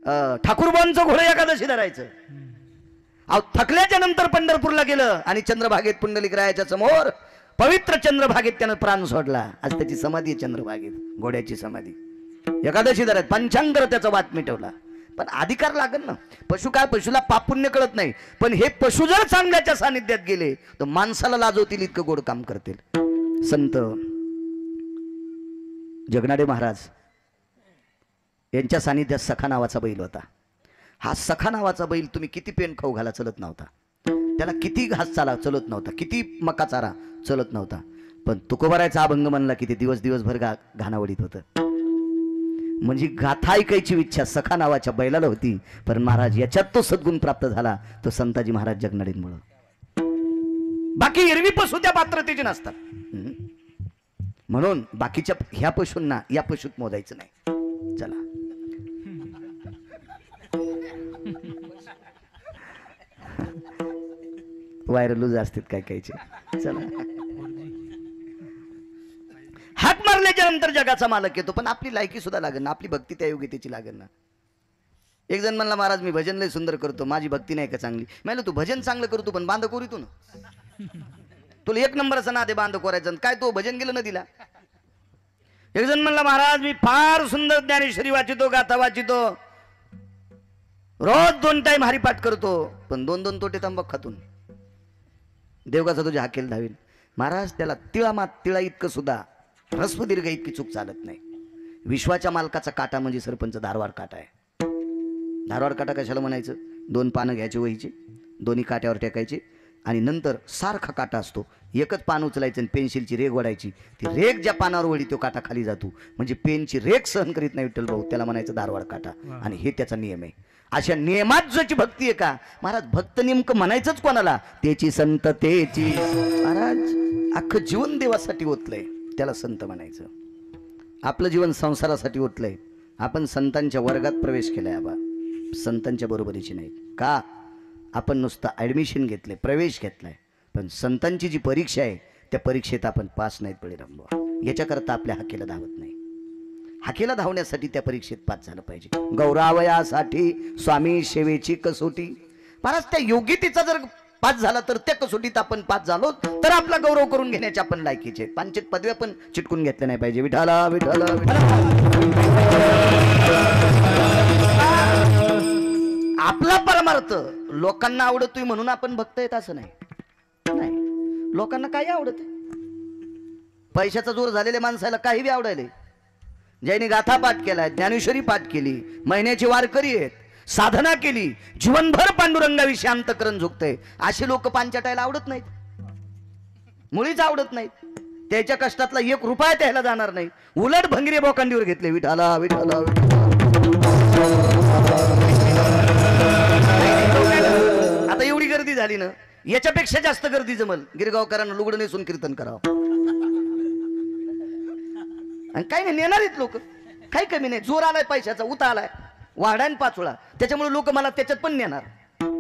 ठाकूरबांचं घोडं एकादशी धरायचं. अहो थकल्याच्या नंतर पंढरपूरला गेलं आणि चंद्रभागेत पुंडलिक रायाच्या समोर पवित्र चंद्रभागेत त्यानं प्राण सोडला. आज त्याची समाधी आहे चंद्रभागेत, घोड्याची समाधी. एकादशी धरत पंचांगर त्याचा वाट मिटवला. पण अधिकार लागेल ना. पशु काय, पशुला पाप पुण्य कळत नाही, पण हे पशु जर चांगल्याच्या सानिध्यात गेले तर माणसाला लाजवतील इतकं गोड काम करतील. संत जगनाडे महाराज यांच्या सानिध्यात सखा नावाचा बैल होता. हा सखा नावाचा बैल तुम्ही किती पेन खाऊ घाला चलत नव्हता, त्याला किती घास चाला चलत नव्हता, किती मका चारा चलत नव्हता, पण तुकोबारायचा अभंग म्हणला की ते दिवसभर घाणावडीत होतं. म्हणजे गाथा ऐकायची इच्छा सखा नावाच्या बैलाला होती. पण महाराज याच्यात तो सद्गुण प्राप्त झाला तो संताजी महाराज जगनाडेंमुळं. बाकी एरवी पशु त्या पात्रतेचे नसतात. म्हणून बाकीच्या ह्या पशूंना या पशूत मोजायचं नाही. चला व्हायरलूज असतात काय कायचे. चला हाक मारल्याच्या नंतर जगाचा मालक येतो. पण आपली लायकी सुद्धा लागेल ना, आपली भक्ती त्या योग्यतेची लागेल ना. एक जण म्हणला महाराज मी भजन लय सुंदर करतो, माझी भक्ती नाही का चांगली. म्हणलं तू भजन चांगलं करतो पण बांध कोरीतून तुला एक नंबरचा नादे बांध कोरायचं काय तो भजन गेलं नदीला. एक जण म्हणला महाराज मी फार सुंदर ज्ञानेश्वरी वाचितो, गाथा वाचितो, रोज 2 टाइम हरिपाठ करतो, पण 2-2 तोटे तंबाखू खातून देवगाचा तुझ्या हाकेल धावील. महाराज त्याला तिळा इतकं सुद्धा ह्रस्व दीर्घ इतकी चूक चालत नाही. विश्वाच्या मालकाचा काटा म्हणजे सरपंच धारवाड काटा आहे. धारवाड काटा कशाला म्हणायचं, 2 पानं घ्यायची वहीची, दोन्ही काट्यावर टेकायची आणि नंतर सारखा काटा असतो, एकच पान उचलायचं आणि पेन्सिलची रेग ओढायची. ती रेग ज्या पानावर ओढी तो काटा खाली जातो. म्हणजे पेनची रेग सहन करीत नाही विठ्ठल भाऊ, त्याला म्हणायचं धारवाड काटा. आणि हे त्याचा नियम आहे. अशा नियमात ज्याची भक्ती आहे का महाराज, भक्त नेमकं म्हणायचंच कोणाला, त्याची संत तेची. महाराज अख्खं जीवन देवासाठी ओतलंय, त्याला संत म्हणायचं. आपलं जीवन संसारासाठी ओतलंय. आपण संतांच्या वर्गात प्रवेश केलाय आबा, संतांच्या बरोबरीची नाही. का आपण नुसतं ॲडमिशन घेतलंय, प्रवेश घेतलाय, पण संतांची जी परीक्षा आहे त्या परीक्षेत आपण पास नाहीत पडे रंबवा. याच्याकरता आपल्या हाकेला धावत नाही. हाकेला धावण्यासाठी त्या परीक्षेत पास झालं पाहिजे. गौरावयासाठी स्वामी सेवेची कसोटी. महाराज त्या योग्यतेचा जर पास झाला तर त्या कसोटीत आपण पास झालो तर आपला गौरव करून घेण्याचे आपण लायकीचे. 5 पदव्या पण चिटकून घेतल्या नाही पाहिजे. विठाला विठाला आपला परमार्थ लोकांना आवडतोय म्हणून आपण भक्त आहेत असं नाही. लोकांना काही आवडत, पैशाचा जोर झालेल्या माणसाला काही बी आवडायले. ज्यांनी गाथा पाठ केलाय, ज्ञानेश्वरी पाठ केली, महिन्याची वारकरी आहेत, साधना केली, जीवनभर पांडुरंगाविषयी अंतकरण झुकतंय, असे लोक पांचाटायला आवडत नाहीत, मुळीच आवडत नाहीत. त्याच्या कष्टातला 1 रुपया त्याला जाणार नाही. उलट भंगिरे बोकांडीवर घेतले. विठाला विठाला आता एवढी गर्दी झाली ना, याच्यापेक्षा जास्त गर्दी जमल गिरगावकरांना लुगडं नेसून कीर्तन करावं. आणि काही नाही नेणारीत लोक, काही कमी नाही. जोर आलाय पैशाचा, उता आलाय वाढान पाचोळा, त्याच्यामुळे लोक मला त्याच्यात पण नेणार.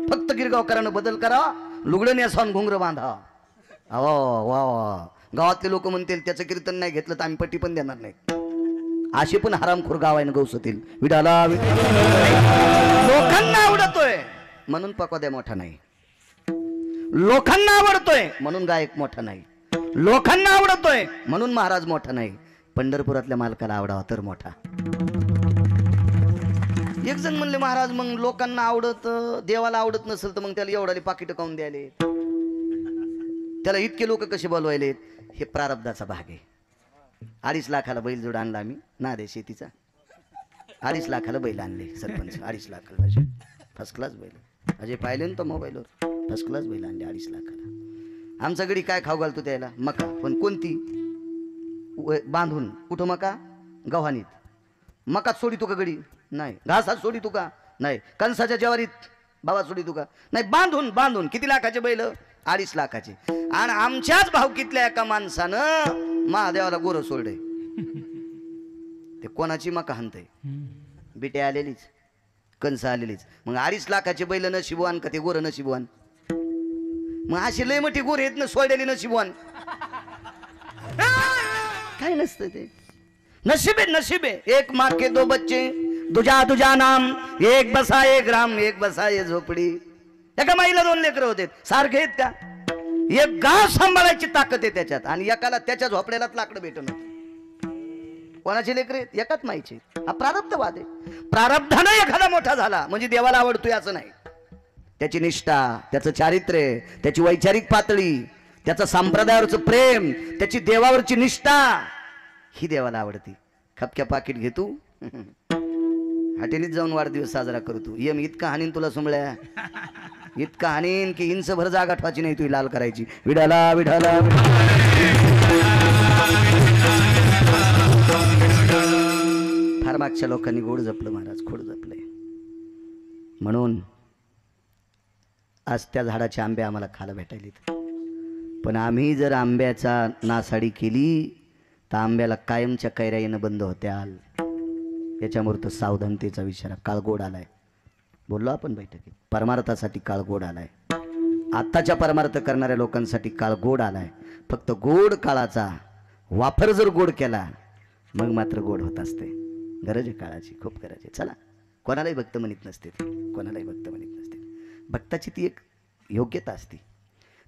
फक्त गिरगावकरांना बदल करावा, लुगडं नेसावून घुंगर बांधा. वा वा गावातले लोक म्हणतील त्याचं कीर्तन नाही घेतलं तर आम्ही पट्टी पण देणार नाही. असे पण हरामखोर गाव आहे ना गौसतील. विडाला लोकांना आवडतोय म्हणून पकवाद्या मोठा नाही, लोकांना आवडतोय म्हणून गायक मोठा नाही, लोकांना आवडतोय म्हणून महाराज मोठा नाही. पंढरपुरातल्या मालकाला आवडावा तर मोठा. एक जण म्हणले महाराज मग लोकांना आवडत, देवाला आवडत नसेल तर मग त्याला एवढाले पाकिट काऊन द्याले, त्याला इतके लोक कसे बोलवायले. हे प्रारब्धाचा भाग आहे. 2.5 लाखाला बैल जोड आणला आम्ही नादे शेतीचा. 2.5 लाखाला बैल आणले सरपंच. 2.5 लाखाला फर्स्ट क्लास बैल. अजय पाहिले ना तो मोबाईलवर, फर्स्ट क्लास बैल आणले 2.5 लाखाला. आमचा गडी काय खाऊ घालतो त्याला, मका. पण कोणती बांधून. कुठं मका, गव्हाणीत. मकात सोडी तू का गडी नाही, घासात सोडी तू का नाही, कणसाच्या ज्वारीत बाबा सोडी तू का नाही, बांधून बांधून. किती लाखाचे बैल, 2.5 लाखाचे. आणि आमच्याच भावकीतल्या एका माणसानं महादेवाला गोरं सोडलंय. ते कोणाची मका हाणतंय, बिटे आलेलीच, कणस आलेलीच. मग 2.5 लाखाचे बैल नशिबवान का ते गोरं नशिबवान. मग अशी लय मोठी गोर येत ना सोडलेली नशिबवान. काय नसतं ते, नशीब आहे नशीब आहे. 1 माँ के 2 बच्चे तुझ्या तुझ्या नाम एक बसा एक राम एक बसा एक झोपडी. एका माईला 2 लेकरं होते, सारखे आहेत का? एक गाव सांभाळायची ताकद आहे त्याच्यात, आणि एकाला त्याच्या झोपड्यालाच लाकडं भेटणं. कोणाचे लेकरे? एकाच माईचे. हा प्रारब्धवाद आहे. प्रारब्धानं एखादा मोठा झाला म्हणजे देवाला आवडतोय असं नाही. त्याची निष्ठा, त्याचं चारित्र्य, त्याची वैचारिक पातळी, त्याचं संप्रदायावरचं प्रेम, त्याची देवावरची निष्ठा ही देवाला आवडती. खपक्या पाकिट घे तू, हॉटेलीत जाऊन वाढदिवस साजरा करतो. यम इतका हानीन तुला सुमळ्या, इतका हानीन की इंचभर जागा ठवायची नाही, तू लाल करायची. विडाला विडाला फार मागच्या लोकांनी गोड जपलं महाराज, खोड जपले. म्हणून आज त्या झाडाचे आंबे आम्हाला खायला भेटायलेत. पण आम्ही जर आंब्याचा नासाडी केली तर आंब्याला कायमच्या कैऱ्या येणं बंद होत्याल. याच्यामुळे तर सावधानतेचा विचार. काळ गोड आलाय, बोललो आपण बैठकीत. परमार्थासाठी काळ गोड आलाय. आत्ताच्या परमार्थ करणाऱ्या लोकांसाठी काळ गोड आलाय. फक्त गोड काळाचा वापर जर गोड केला मग मात्र गोड होत असते. गरज आहे काळाची, खूप गरज आहे. चला, कोणालाही भक्त म्हणत नसते, कोणालाही भक्त म्हणत नसते. भक्ताची ती एक योग्यता असते.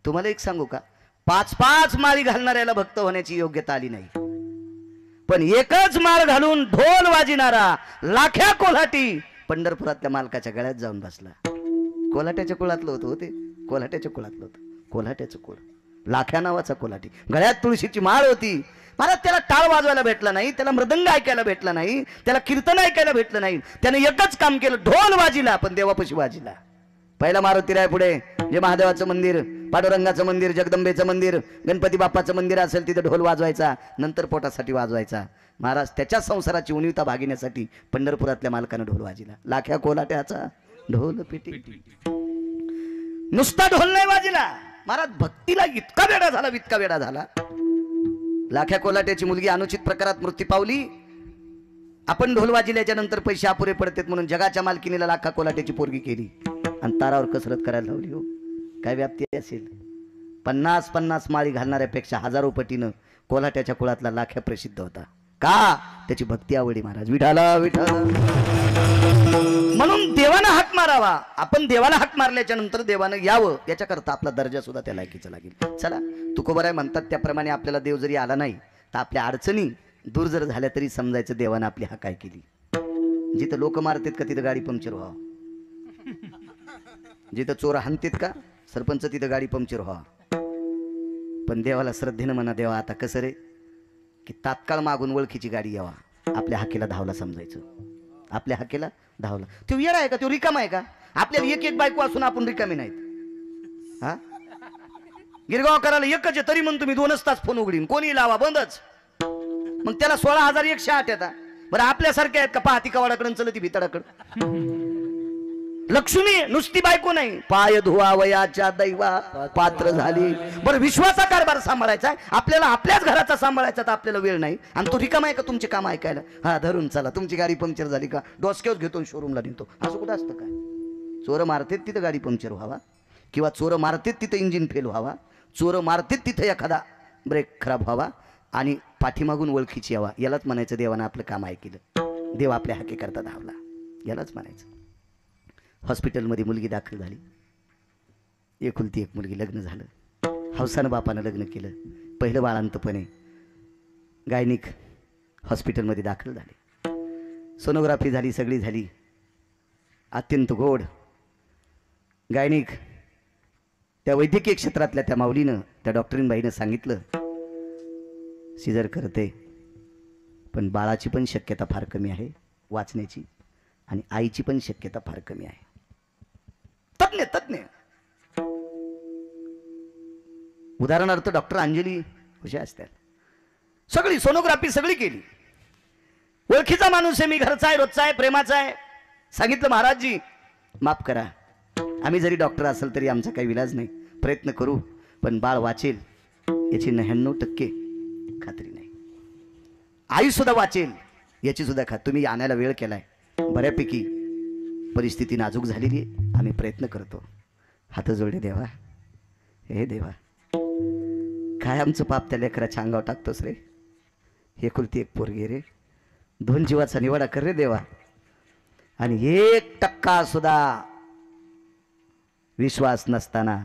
तुम्हाला एक सांगू का, 5-5 माळी घालणाऱ्याला भक्त होण्याची योग्यता आली नाही. पण एकच माळ घालून ढोल वाजिणारा लाख्या कोल्हाटी पंढरपुरातल्या मालकाच्या गळ्यात जाऊन बसला. कोल्हाट्याच्या कुळातलं होतं ते, कोल्हाट्याच्या कुळातलं होतं, कोल्हाट्याचं कुळ, लाख्या नावाचा कोल्हाटी. गळ्यात तुळशीची माळ होती. मला त्याला टाळ वाजवायला भेटला नाही, त्याला मृदंग ऐकायला भेटला नाही, त्याला कीर्तन ऐकायला भेटलं नाही. त्याने एकच काम केलं, ढोल वाजिला, पण देवापाशी वाजिला. पहिला मारुती राय पुढे जे महादेवाचं मंदिर, पांडुरंगाचं मंदिर, जगदंबेचं मंदिर, गणपती बाप्पाचं मंदिर असेल तिथे ढोल वाजवायचा, नंतर पोटासाठी वाजवायचा. महाराज त्याच्या संसाराची उणीवता भागिण्यासाठी पंढरपुरातल्या मालकानं ढोल वाजिला. लाख्या कोल्हाट्याचा ढोल पिटी. नुसता ढोल नाही वाजिला महाराज, भक्तीला इतका वेडा झाला, इतका वेडा झाला. लाख्या कोल्हाट्याची मुलगी अनुचित प्रकारात मृत्यू पावली. आपण ढोल वाजिल्याच्या नंतर पैसे अपुरे पडतात म्हणून जगाच्या मालकीनीला लाखा कोल्हाट्याची पोरगी केली आणि तारावर कसरत करायला लावली. हो, काय व्याप्ती असेल. 50-50 माळी घालणाऱ्यापेक्षा हजारो पटीनं कोल्हाट्याच्या कुळातला लाख्या प्रसिद्ध होता. का? त्याची भक्ती आवडी महाराज. विठाला विठाला. म्हणून देवानं हाक मारावा. आपण देवाला हाक मारल्याच्या नंतर देवानं यावं, याच्याकरता आपला दर्जा सुद्धा त्या लायकीचा लागेल. चला, तुकोबराय म्हणतात त्याप्रमाणे आपल्याला देव जरी आला नाही तर आपल्या अडचणी दूर जर झाल्या तरी समजायचं देवानं आपली हाक काय केली. जिथं लोक मारतात का तिथं गाडी पंक्चर व्हावं, जिथं चोर हाणतात का सरपंच तिथं गाडी पंक्चर व्हावं. पण देवाला श्रद्धेनं म्हणा, देवा आता कसं रे, की तात्काळ मागून ओळखीची गाडी यावा, आपल्या हाकेला धावला समजायचं. आपल्या हाकेला धावला. तो येडा आहे का? तो रिकामा आहे का? आपल्याला एक बायको असून आपण रिकामी नाहीत. हा, गिरगाव करायला एकच आहे तरी म्हणून तुम्ही 2च तास फोन उघडीन, कोणी लावा बंदच. मग त्याला 16,108 येतात. बरं आपल्यासारख्या आहेत का? पाहती कवाडाकडून चलती भितडाकडं. लक्ष्मी नुसती बायको नाही, पाय धुवा वयाच्या दैवा पात्र झाली. बरं विश्वाचा कारभार सांभाळायचा, आपल्याला आपल्याच घराचा सांभाळायचा, तर आपल्याला वेळ नाही. आणि तो रिकामा आहे का तुमचे काम ऐकायला? हा धरून चला, तुमची गाडी पंक्चर झाली का डोसक्यावर घेतो शोरूमला नेतो. असं कुठं असतं काय? चोर मारतेत तिथं गाडी पंक्चर व्हावा, किंवा चोर मारतेत तिथं इंजिन फेल व्हावा, चोर मारतेत तिथं एखादा ब्रेक खराब व्हावा आणि पाठीमागून ओळखीची यावा. यालाच म्हणायचं देवानं आपलं काम ऐकलं, देव आपल्या हाके करता धावला, यालाच म्हणायचं. हॉस्पिटलमध्ये मुलगी दाखल झाली. एकुलती एक मुलगी, लग्न झालं. हौसानं बापानं लग्न केलं. पहिलं बाळांतपणे गायनिक हॉस्पिटलमध्ये दाखल झाले. सोनोग्राफी झाली, सगळी झाली. अत्यंत गोड गायनिक त्या वैद्यकीय क्षेत्रातल्या त्या माऊलीनं, त्या डॉक्टरीनबाईनं सांगितलं सिजर करते, पण बाळाची पण शक्यता फार कमी आहे वाचण्याची, आणि आईची पण शक्यता फार कमी आहे. तज्ञ उदाहरणार्थ डॉक्टर अंजली हुशार असतात. सगळी सोनोग्राफी सगळी केली. ओळखीचा माणूस आहे, मी घरचा आहे, रोजचा आहे, प्रेमाचा आहे. सांगितलं महाराजजी माफ करा, आम्ही जरी डॉक्टर असेल तरी आमचा काही विलाज नाही, प्रयत्न करू, पण बाळ वाचेल याची 99% खात्री नाही. आई सुद्धा वाचेल याची सुद्धा तुम्ही आणायला वेळ केलाय, बऱ्यापैकी परिस्थिती नाजूक झालेली आहे, आम्ही प्रयत्न करतो. हात जोडले देवा, हे देवा काय आमचं पाप त्या लेकराच्या अंगावर टाकतोस रे. एकुलती एक पोरगी रे, 2 जीवाचा निवाडा कर रे देवा. आणि 1% सुद्धा विश्वास नसताना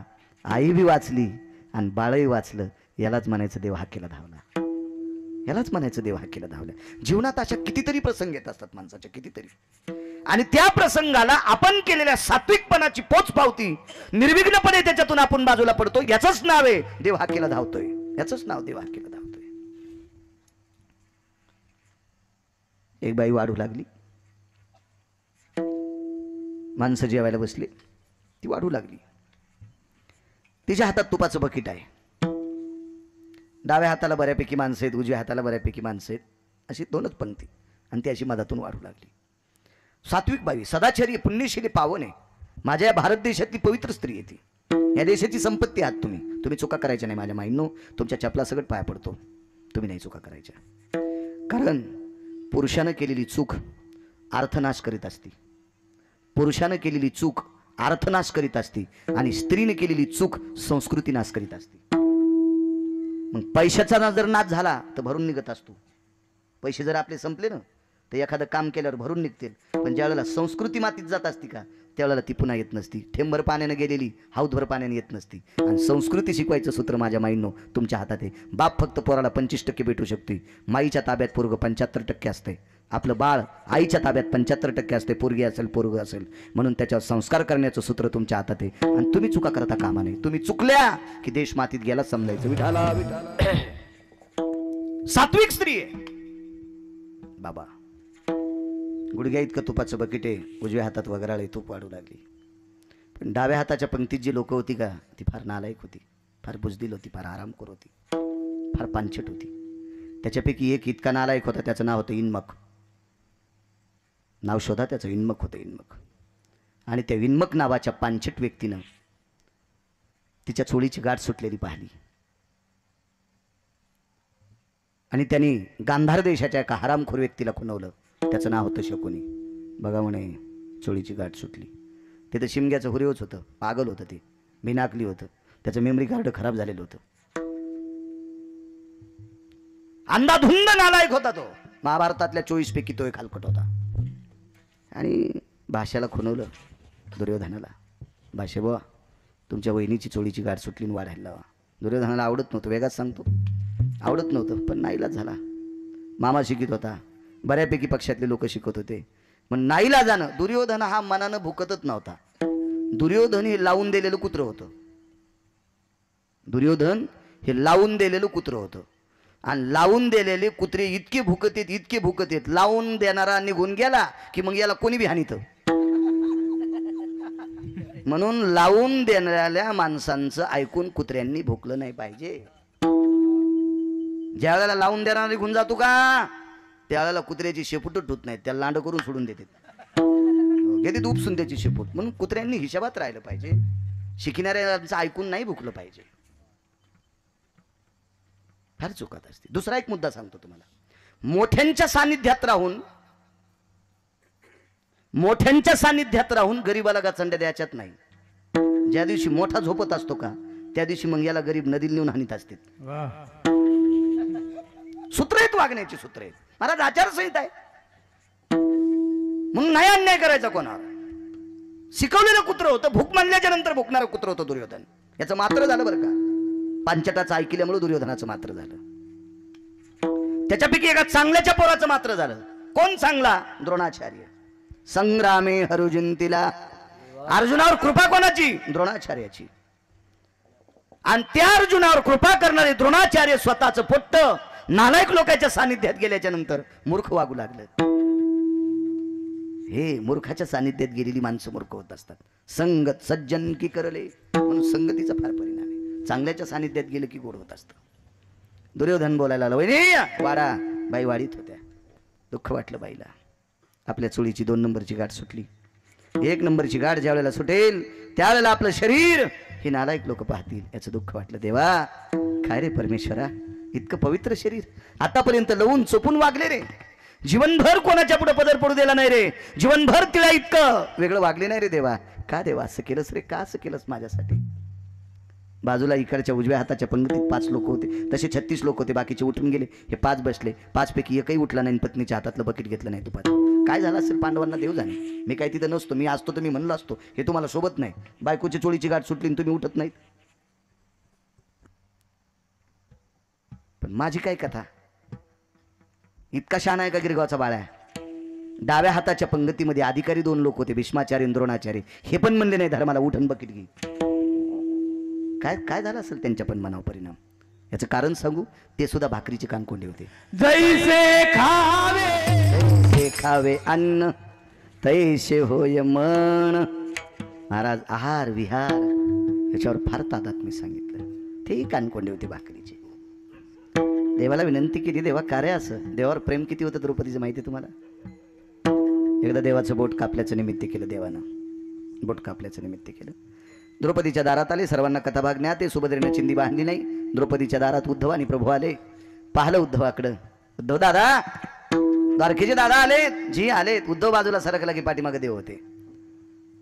आई बी वाचली आणि बाळही वाचलं, यालाच म्हणायचं देव हाकेला धावला, यालाच म्हणायचं देव हाकेला धावला. जीवनात अशा कितीतरी प्रसंग येत असतात माणसाच्या, कितीतरी, आणि त्या प्रसंगाला आपण केलेल्या सात्विकपणाची पोचपावती निर्विघ्नपणे त्याच्यातून आपण बाजूला पडतो, याचंच नाव आहे देव हाकेला धावतोय, याचंच नाव देव हाकेला धावतोय. एक बाई वाढू लागली, माणसं जेवायला बसली, ती वाढू लागली. तिच्या हातात तुपाचं बकेट आहे. डाव्या हाताला बऱ्यापैकी माणसं आहेत, उजव्या हाताला बऱ्यापैकी माणसं आहेत, अशी 2च पंक्ती, आणि ती अशी मधातून वाढू लागली. सात्विक बाई, सदाचारी, पुण्यशीली, पावन आहे. माझ्या या भारत देशातली पवित्र स्त्री आहे ती. या देशाची संपत्ती आहात तुम्ही चुका करायच्या नाही माझ्या माईंनो. तुमच्या चपला सगळं पाया पडतो, तुम्ही नाही चुका करायच्या. कारण पुरुषानं केलेली चूक अर्थनाश करीत असती, पुरुषानं केलेली चूक अर्थनाश करीत असती, आणि स्त्रीने केलेली चूक संस्कृती नाश करीत असती. मग पैशाचा जर नाश झाला तर भरून निघत असतो. पैसे जर आपले संपले ना तर एखादं काम केल्यावर भरून निघतील, पण ज्यावेळेला संस्कृती मातीत जात असती का त्यावेळेला ती पुन्हा येत नसती. थेंबर पाण्याने गेलेली हाऊदभर पाण्याने येत नसती. आणि संस्कृती शिकवायचं सूत्र माझ्या माईंनो तुमच्या हातात आहे. बाप फक्त पोराला 25% भेटू शकते, माईच्या ताब्यात पोरग 75% असते. आपलं बाळ आईच्या ताब्यात 75% असते, पोरगी असेल पोरग असेल. म्हणून त्याच्यावर संस्कार करण्याचं सूत्र तुमच्या हातात आहे, आणि तुम्ही चुका करता कामा नाही. तुम्ही चुकल्या की देश मातीत गेला समजायचं. विठाला विठाला. सात्विक स्त्री आहे बाबा. गुडघ्या इतकं तुपाचं बकेट आहे, उजव्या हातात वगैरे तूप वाढू लागली. पण डाव्या हाताच्या पंक्तीत जी लोक होती का ती फार नालायक होती, फार बुजदिल होती, फार आरामखोर होती, फार पानछट होती. त्याच्यापैकी एक इतका नालायक होता, त्याचं नाव होतं इन्मक. नाव शोधा त्याचं, इन्मक होतं, इन्मक. आणि त्या इन्मक नावाच्या पानछट व्यक्तीनं तिच्या चोळीची गाठ सुटलेली पाहिली, आणि त्यांनी गांधार देशाच्या एका हरामखोर व्यक्तीला खुणवलं. त्याचं नाव होतं शकुनी. बघा म्हणे चोळीची गाठ सुटली. ते तर शिमग्याचं हुरेवच होतं, पागल होतं, ते बिनाकली होतं, त्याचं मेमरी कार्ड खराब झालेलं होतं. अंधाधुंद नालायक होता तो. महाभारतातल्या 24 पैकी तो एक हलकट होता. आणि भाषेला खुणवलं दुर्योधनाला. भाषे बुवा तुमच्या वहिनीची चोळीची गाठ सुटली, वाढायला लावा. दुर्योधनाला आवडत नव्हतं, वेगाच सांगतो, आवडत नव्हतं, पण नाईलाज झाला. मामा शिकित होता, बऱ्यापैकी पक्षातले लोक शिकत होते, पण नाईला जाणं. दुर्योधन हा मनानं भुकतच नव्हता. दुर्योधन हे लावून दिलेलं कुत्रं होतं. दुर्योधन हे लावून दिलेलं कुत्रं होतं. आणि लावून दिलेले कुत्रे इतके भुकत येत, इतके भुकत येत, लावून देणारा निघून गेला की मग याला कोणी बी हानीत. म्हणून लावून देणाऱ्या माणसांचं ऐकून कुत्र्यांनी भुकलं नाही पाहिजे. ज्या वेळेला लावून देणारा निघून जातो का त्यावेळेला कुत्र्याची शेपूटच होत नाही, त्याला लांड करून सोडून देतात, घेतात उपसून त्याची शेपूट. म्हणून कुत्र्यांनी हिशोबात राहिलं पाहिजे, शिकणाऱ्यांचं ऐकून नाही भुकलं पाहिजे. फार चुकत असते. दुसरा एक मुद्दा सांगतो तुम्हाला. मोठ्यांच्या सानिध्यात राहून गरीबाला गाचंड्या द्यायच्यात नाही. ज्या दिवशी मोठा झोपत असतो का त्या दिवशी मग याला गरीब नदीला नेऊन हानीत असते. सूत्र आहेत, वागण्याची सूत्र आहेत. महाराज आचारसंहिता आहे, म्हणून नाही अन्याय करायचा कोणावर. शिकवलेलं कुत्र होतं, भूक मानल्याच्या नंतर भुकणारं कुत्र होतं दुर्योधन. याचं मात्र झालं बरं का, पांचटाचं ऐकल्यामुळे दुर्योधनाचं मात्र झालं. त्याच्यापैकी एका चांगल्याच्या पोराचं मात्र झालं. कोण चांगला? द्रोणाचार्य. संग्रामे हरुजिंतीला. अर्जुनावर कृपा कोणाची? द्रोणाचार्याची. आणि त्या अर्जुनावर कृपा करणारे द्रोणाचार्य स्वतःचं पोट्ट नालायक लोकांच्या सानिध्यात गेल्याच्या नंतर मूर्ख वागू लागलं. हे मूर्खाच्या सानिध्यात गेलेली माणसं मूर्ख होत असतात. संगत सज्जन की करले, म्हणून संगतीचा फार परिणाम आहे. चांगल्याच्या सानिध्यात गेलं की गोड होत असतं. दुर्योधन बोलायला आला, वहिनी वाडा. बाई वाढीत होत्या. दुःख वाटलं बाईला. आपल्या चोळीची 2 नंबरची गाठ सुटली. 1 नंबरची गाठ ज्या वेळेला सुटेल त्यावेळेला आपलं शरीर हे नालायक लोक पाहतील, याचं दुःख वाटलं. देवा काय रे परमेश्वरा, इतकं पवित्र शरीर आतापर्यंत लवून चोपून वागले रे. जीवनभर कोणाच्या पुढे पदर पडू दिला नाही रे. जीवनभर तिला इतकं वेगळं वागले नाही रे देवा. का देवा असं केलंस रे, का असं केलंस माझ्यासाठी? बाजूला इकडच्या उजव्या हाताच्या पंगतीत 5 लोक होते, तसे 36 लोक होते, बाकीचे उठून गेले. हे 5 बसले, 5 पैकी एकही उठला नाही. पत्नीच्या हातातलं बकेट घेतलं नाही तुपाचं. काय झालं असेल पांडवांना देव जाणे. मी काय तिथं नसतो, मी असतो तर मी म्हणलो असतो हे तुम्हाला सोबत नाही. बायकोची चोळीची गाठ सुटली आणि तुम्ही उठत नाहीत. पण माझी काय कथा, इतका शान आहे का गिरगावचा बाळा. डाव्या हाताच्या पंगतीमध्ये अधिकारी 2 लोक होते, भीष्माचार्य द्रोणाचार्य. हे पण म्हणले नाही धर्माला उठन बकेट घे. काय काय झालं असेल त्यांच्या पण मनावर परिणाम. याचं कारण सांगू, ते सुद्धा भाकरीचे कानकोंडे होते. जैसे खावे अन्न तैसे होय मन. महाराज आहार विहार याच्यावर फार तादात मी सांगितलं. तेही कानकोंडे होते भाकरीचे. देवाला विनंती केली, देवा कार्य असं. देवावर प्रेम किती होतं द्रौपदीचं माहिती आहे तुम्हाला. एकदा देवाचं बोट कापल्याचं निमित्त केलं, देवानं बोट कापल्याचं निमित्त केलं. द्रौपदीच्या दारात आले, सर्वांना कथाभाग ज्ञात आहे. सुभद्रेने चिंदी बांधली नाही. द्रौपदीच्या दारात उद्धव आणि प्रभू आले. पाहिलं उद्धवाकडं, उद्धव दादा, द्वारकेचे दादा आलेत, जी आलेत. उद्धव बाजूला सरकला की पाठीमागे देव होते.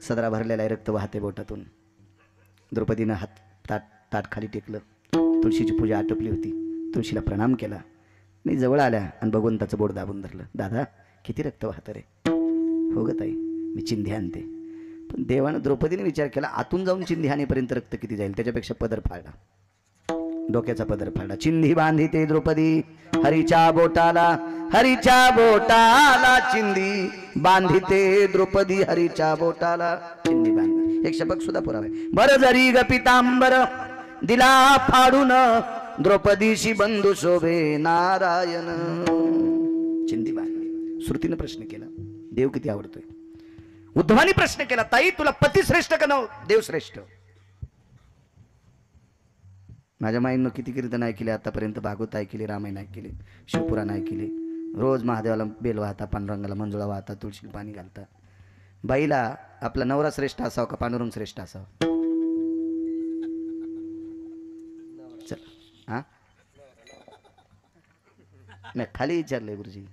सदरा भरलेला आहे, रक्त वाहते बोटातून. द्रौपदीनं हात ताट खाली टेकलं. तुळशीची पूजा आटोपली होती. तुळशीला प्रणाम केला. नाही जवळ आल्या आणि भगवंताचं बोट दाबून धरलं. दादा किती रक्त वाहतं रे. हो ग ताई, मी चिंधी आणते. पण देवानं द्रौपदीने विचार केला, आतून जाऊन चिंधी आणेपर्यंत रक्त किती जाईल, त्याच्यापेक्षा पदर फाडला, डोक्याचा पदर फाडला. चिंधी बांधिते द्रौपदी हरीच्या बोटाला, हरीच्या बोटाला चिंधी बांधिते द्रौपदी हरीच्या बोटाला. चिंधी बांध, एक शपक सुद्धा पुरावा आहे. बर जरी ग पितांबर दिला फाडून, द्रौपदीशी बंधू शोभे नारायण. चिंधी बांधली. श्रुतीनं प्रश्न केला, देव किती आवडतोय. उद्धवानी प्रश्न केला, ताई तुला पती श्रेष्ठ का नव देव श्रेष्ठ. माझ्या माईनं किती कीर्तन ऐकले आतापर्यंत. भागवत ऐकले, रामायण ऐकले, शिवपुराण ऐकले. रोज महादेवाला बेल वाहता, पांडुरंगाला मंजुळा वाहता, तुळशीला पाणी घालता. बाईला आपला नवरा श्रेष्ठ असावा का पांडुरंग श्रेष्ठ असावा. चल हा नाही, खाली विचारलंय गुरुजी.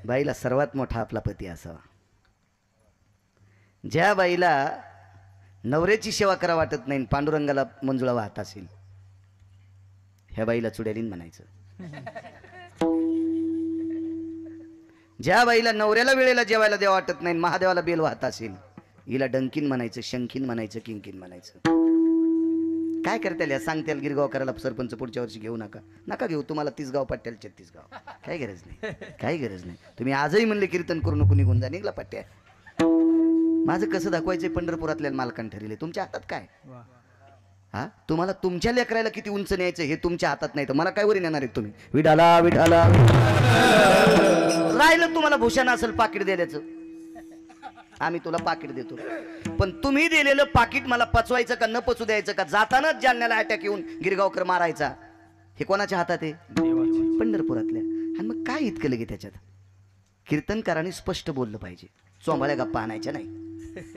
बाईला सर्वात मोठा आपला पती असावा. ज्या बाईला नवऱ्याची सेवा करा वाटत नाही, पांडुरंगाला मंजुळा वाहत असेल, ह्या बाईला चुड्यालीन म्हणायचं. ज्या बाईला नवऱ्याला वेळेला जेवायला द्यावा वाटत नाही, महादेवाला बेल वाहत असेल, हिला डंकीन म्हणायचं, शंखीन म्हणायचं, किंकीन म्हणायचं. काय करता सांगते गिरगाव करायला सरपंच पुढच्या वर्षी घेऊ नका. नका घेऊ, तुम्हाला 30 गाव पट्ट्याला 36 गाव. काही गरज नाही, काही गरज नाही. तुम्ही आजही म्हणले कीर्तन करू नको, निघून जा, निघला पट्ट्या. माझं कसं दाखवायचंय पंढरपुरातल्या मालकान ठरले. तुमच्या हातात काय. हा तुम्हाला तुमच्या लेकरायला किती उंच न्यायचं हे तुमच्या हातात नाही. तर मला काय वरी नेणार आहे तुम्ही. विठाला विठाला राहिलं तुम्हाला भूषण असेल पाकिट द्यायचं, आम्ही तुला पाकिट देतो. पण तुम्ही दिलेलं पाकिट मला पचवायचं का न पचू द्यायचं का. जातानाच जालन्याला अटॅक येऊन गिरगावकर मारायचा, हे कोणाच्या हातात आहे. पंढरपुरातल्या. आणि मग काय इतकं लगे त्याच्यात. कीर्तनकारांनी स्पष्ट बोललं पाहिजे, चोंभाळ्या गप्पा आणायच्या नाही.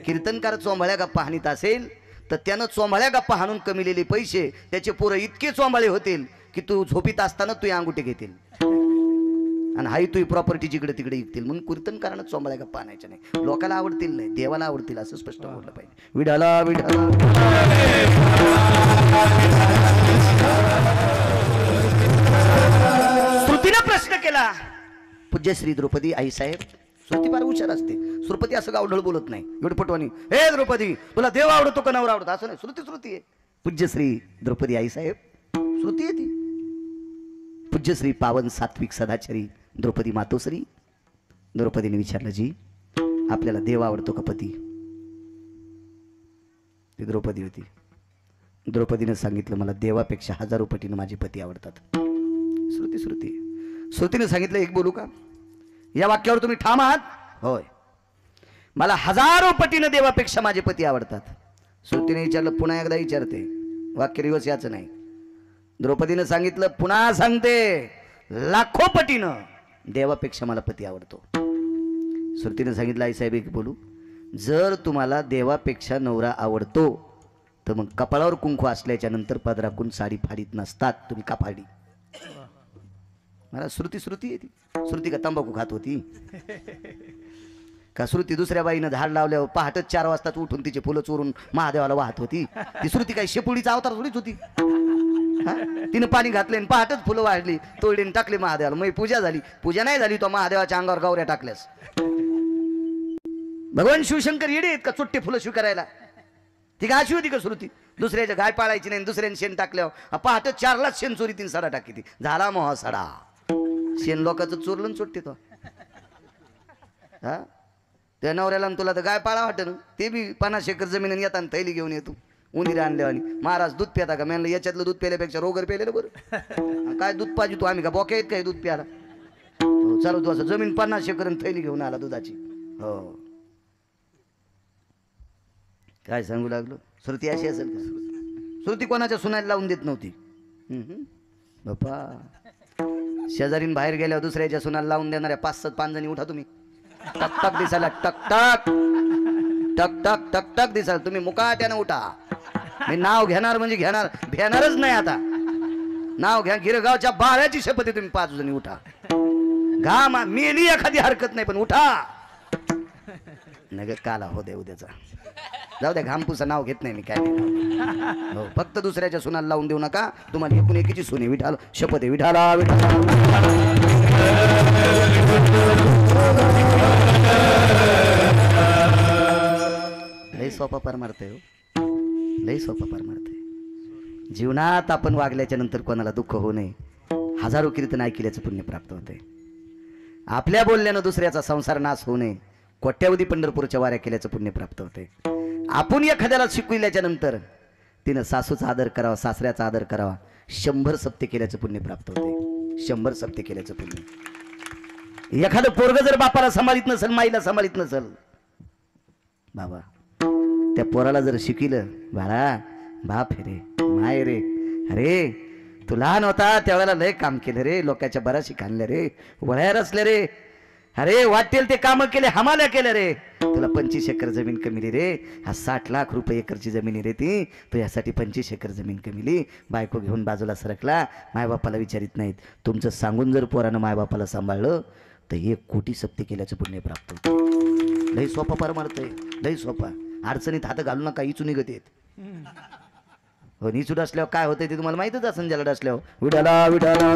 कीर्तनकार चोंभाळ्या गप्पा हानीत असेल तर त्यानं चोंभाळ्या गप्पा हाणून कमिलेले पैसे त्याचे पोरं इतके चोंभाळे होतील की तू झोपीत असताना तू अंगुठे घेतील आणि हाई तू प्रॉपर्टी जिकडे तिकडे विकतील. म्हणून कीर्तनकारानं चोंभाळ्या गप्पा आणायच्या नाही. लोकाला आवडतील नाही, देवाला आवडतील असं स्पष्ट बोललं पाहिजे. विठाला विठाला. श्रुतीनं प्रश्न केला, पूज्य श्री द्रौपदी आई साहेब. श्रुती फार हुशार असते. श्रुपती असं गावढळ बोलत नाही विडपटवानी. हे द्रौपदी तुला देव आवडतो का नवरा आवडतो असं नाही. श्रुती श्रुती आहे. पूज्य श्री द्रौपदी आई साहेब श्रुती आहे ती. पूज्य श्री पावन सात्विक सदाचारी द्रौपदी मातोश्री. द्रौपदीने विचारलं, जी आपल्याला देव आवडतो का पती. ती द्रौपदी होती. द्रौपदीने सांगितलं, मला देवापेक्षा हजारो पटीनं माझे पती आवडतात. श्रुती श्रुती. श्रुतीने सांगितलं, एक बोलू का. या वाक्यावर तुम्ही ठाम आहात. होय, मला हजारो पटीनं देवापेक्षा माझे पती आवडतात. श्रुतीने विचारलं, पुन्हा एकदा विचारते, वाक्य रिवर्स याचं नाही. द्रौपदीनं सांगितलं, पुन्हा सांगते, लाखो पटीनं देवापेक्षा मला पती आवडतो. श्रुतीनं सांगितलं, आई साहेब एक बोलू. जर तुम्हाला देवापेक्षा नवरा आवडतो तर मग कपाळावर कुंकू असल्याच्या नंतर पदराकून साडी फाडीत नसतात तुम्ही, का फाडी. मला श्रुती श्रुती येते. श्रुती का तंबाखू खात होती. का श्रुती दुसऱ्या बाईनं झाड लावल्यावर पहाटच 4 वाजताच उठून तिचे फुलं चोरून महादेवाला वाहत होती? ती श्रुती काही शेपुळीचा अवतार थोडीच होती. तिनं पाणी घातले आणि पहाटच फुलं वाढली, तोडलीन टाकली महादेवाला. मग पूजा झाली? पूजा नाही झाली, तो महादेवाच्या अंगावर गावऱ्या टाकल्यास. भगवान शिवशंकर येडे आहेत का चुट्टे फुलं स्वीकारायला? ती काय अशी होती का श्रुती? दुसऱ्याच्या गाय पाळायची नाही, दुसऱ्याने शेण टाकल्यावर पहाटे 4लाच शेण चोरी 3 सडा टाकी ती. झाला मोहा सडा. शेण लोकांचं चोरलं चोरते तो. हा त्या नवऱ्याला तुला तर गाय पाळा वाटत ना, ते बी 50 एकर जमीन येताना थैली घेऊन येतो उंदीर आणल्यावानी. महाराज दूध प्याता का? म्हणलं याच्यातलं दूध प्यायल्यापेक्षा रोगर प्यायलेलं बरं. काय दूध पाहिजे तू? आम्ही का बोक्या आहेत काय दूध प्यायला? चालू तू असं जमीन 50 एकर थैली घेऊन आला दुधाची. हो काय सांगू लागलो? श्रुती अशी असेल का? श्रुती कोणाच्या सुनायला लावून देत नव्हती. बापा शेजारीन बाहेर गेल्यावर दुसऱ्याच्या सुनाला लावून देणाऱ्या 5-7 पांजणी उठा तुम्ही. टक टक दिसायला, टक टक टक टक टक टक दिसाल तुम्ही. मुकाट्यानं उठा. मी नाव घेणार म्हणजे घेणार, भेणारच नाही आता. नाव घ्या. गिरगावच्या बाळ्याची शपथ आहे. तुम्ही 5 जणी उठा. घाम मेली एखादी हरकत नाही, पण उठा. नग काला हो दे उद्याचा. जाऊ द्या, घामपूचं नाव घेत नाही मी. काय हो, फक्त दुसऱ्याच्या सुनाला लावून देऊ नका. तुम्हाला एकूण एकीची सुने. विठाल शपथ आहे. विठाला विठाला. लई सोपा परमार्थ आहे हो, लई सोपा परमार्थ आहे. जीवनात आपण वागल्याच्या नंतर कोणाला दुःख होऊ नये. 1000 कीर्तन ऐकल्याचं पुण्य प्राप्त होते. आपल्या बोलण्यानं दुसऱ्याचा संसार नाश होऊ नये. कोट्यावधी पंढरपूरच्या वाऱ्या केल्याचं पुण्य प्राप्त होते. आपण एखाद्याला शिकविल्याच्या नंतर तिनं सासूचा आदर करावा, सासऱ्याचा आदर करावा. 100 सप्ते केल्याचं पुण्य प्राप्त होते. 100 सप्ते केल्याचं पुण्य. एखादं पोरग जर बापाला सांभाळीत नसेल, माईला सांभाळीत नसेल, बाबा त्या पोराला जर शिकिलं, बाळा बाप हे रे, माय रे, अरे तू लहान होता त्यावेळेला लय काम केलं रे, लोकांच्या बराशी खाणलं रे, वळ्या रचले रे, अरे वाटेल ते काम केले, हमाल्या केलं रे, तुला 25 एकर जमीन कमिली रे, हा 60 लाख रुपये एकरची जमीन रे ती, तो यासाठी 25 एकर जमीन कमिली. बायको घेऊन बाजूला सरकला. मायबापाला विचारित नाहीत. तुमचं सांगून जर पोरानं मायबापाला सांभाळलं तर 1 कोटी सप्ते केल्याचं पुण्य प्राप्त होतं. लई सोपा परमार्थ आहे, लई सोपा. अडचणीत हात घालू नका, इचू निघत येत. हो, निचूड असल्यावर काय होतंय ते तुम्हाला माहितच असेल. जलड असल्यावर विठाला विठाला.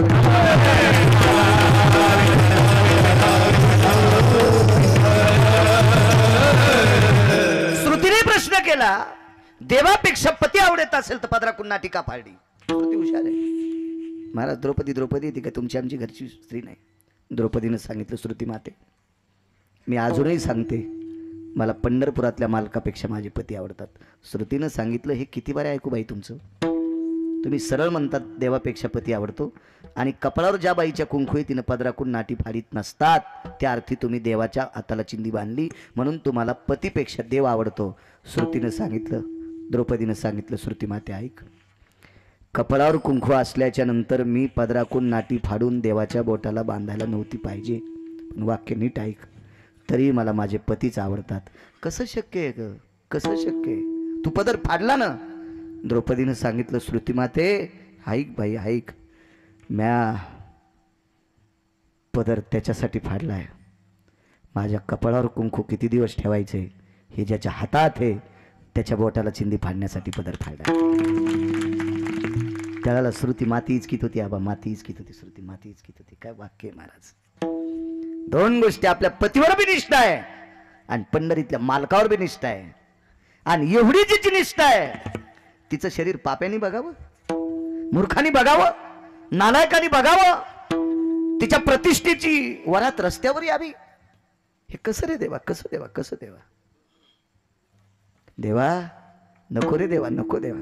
श्रुतीने प्रश्न केला, देवापेक्षा पती आवडत असेल तर पदराकडून नाटिका फाडली. श्रुती हुशार आहे. महाराज द्रौपदी ती काय तुमची आमची घरची स्त्री नाही. द्रौपदीनं सांगितलं, श्रुती माते मी अजूनही सांगते, मला पंढरपुरातल्या मालकापेक्षा माझे पती आवडतात. श्रुतीनं सांगितलं. हे किती बारे ऐकू बाई तुमचं? तुम्ही सरळ म्हणतात देवापेक्षा पती आवडतो, आणि कपाळावर ज्या बाईच्या कुंकू आहे तिनं पदराकून नाटी फाडीत नसतात, त्या अर्थी तुम्ही देवाच्या हाताला चिंदी बांधली म्हणून तुम्हाला पतीपेक्षा देव आवडतो. श्रुतीनं सांगितलं, द्रौपदीनं सांगितलं, श्रुती माते ऐक, कपाळावर कुंकू असल्याच्या नंतर मी पदराकून नाटी फाडून देवाच्या बोटाला बांधायला नव्हती पाहिजे, पण वाक्य नीट ऐक, तरी मला माझे पतीच आवडतात. कसं शक्य आहे ग? कसं शक्य आहे? तू पदर फाडला ना? द्रौपदीनं सांगितलं, श्रुती माते ऐक बाई ऐक, म्या पदर त्याच्यासाठी फाडलाय, माझ्या कपाळावर कुंकू किती दिवस ठेवायचे हे ज्याच्या हातात आहे त्याच्या बोटाला चिंदी फाडण्यासाठी पदर फाडला. त्याला श्रुती माती इचकीत होती. आबा माती इचकीत होती, श्रुती माती इचकीत होती. काय वाक्य आहे महाराज. 2 गोष्टी, आपल्या पतीवर बी निष्ठा आहे आणि पंढरीतल्या मालकावर बी निष्ठा आहे. आणि एवढी जिची निष्ठा आहे तिचं शरीर पाप्याने बघावं, मूर्खाने बघावं, नालायकाने बघावं, तिच्या प्रतिष्ठेची वरात रस्त्यावर यावी. हे कसं रे देवा, कसं देवा, कसं देवा, देवा नको रे देवा, नको देवा,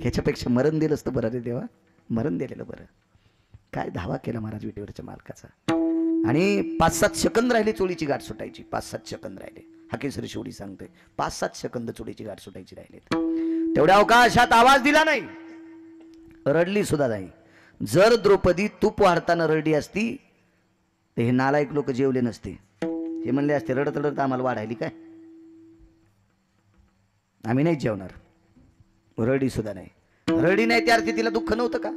ह्याच्यापेक्षा मरण दिलं असतं बरं रे देवा, मरण दिलेलं बरं. काय धावा केला महाराज विटेवरच्या मालकाचा. आणि 5-7 सेकंद राहिले चोळीची गाठ सुटायची. 5-7 सेकंद राहिले. हाकेश्वरी शेवटी सांगतोय 5-7 सेकंद चोळीची गाठ सुटायची राहिलेत. तेवढ्या अवकाशात आवाज दिला नाही, रडली सुद्धा नाही. जर द्रौपदी तूप वाढताना रडली असती तर हे नालायक लोक जेवले नसते. हे म्हणले असते, रडत रडत आम्हाला वाढायली काय, आम्ही नाही जेवणार. रडी सुद्धा नाही. रडी नाही त्या अर्थी तिला दुःख नव्हतं का?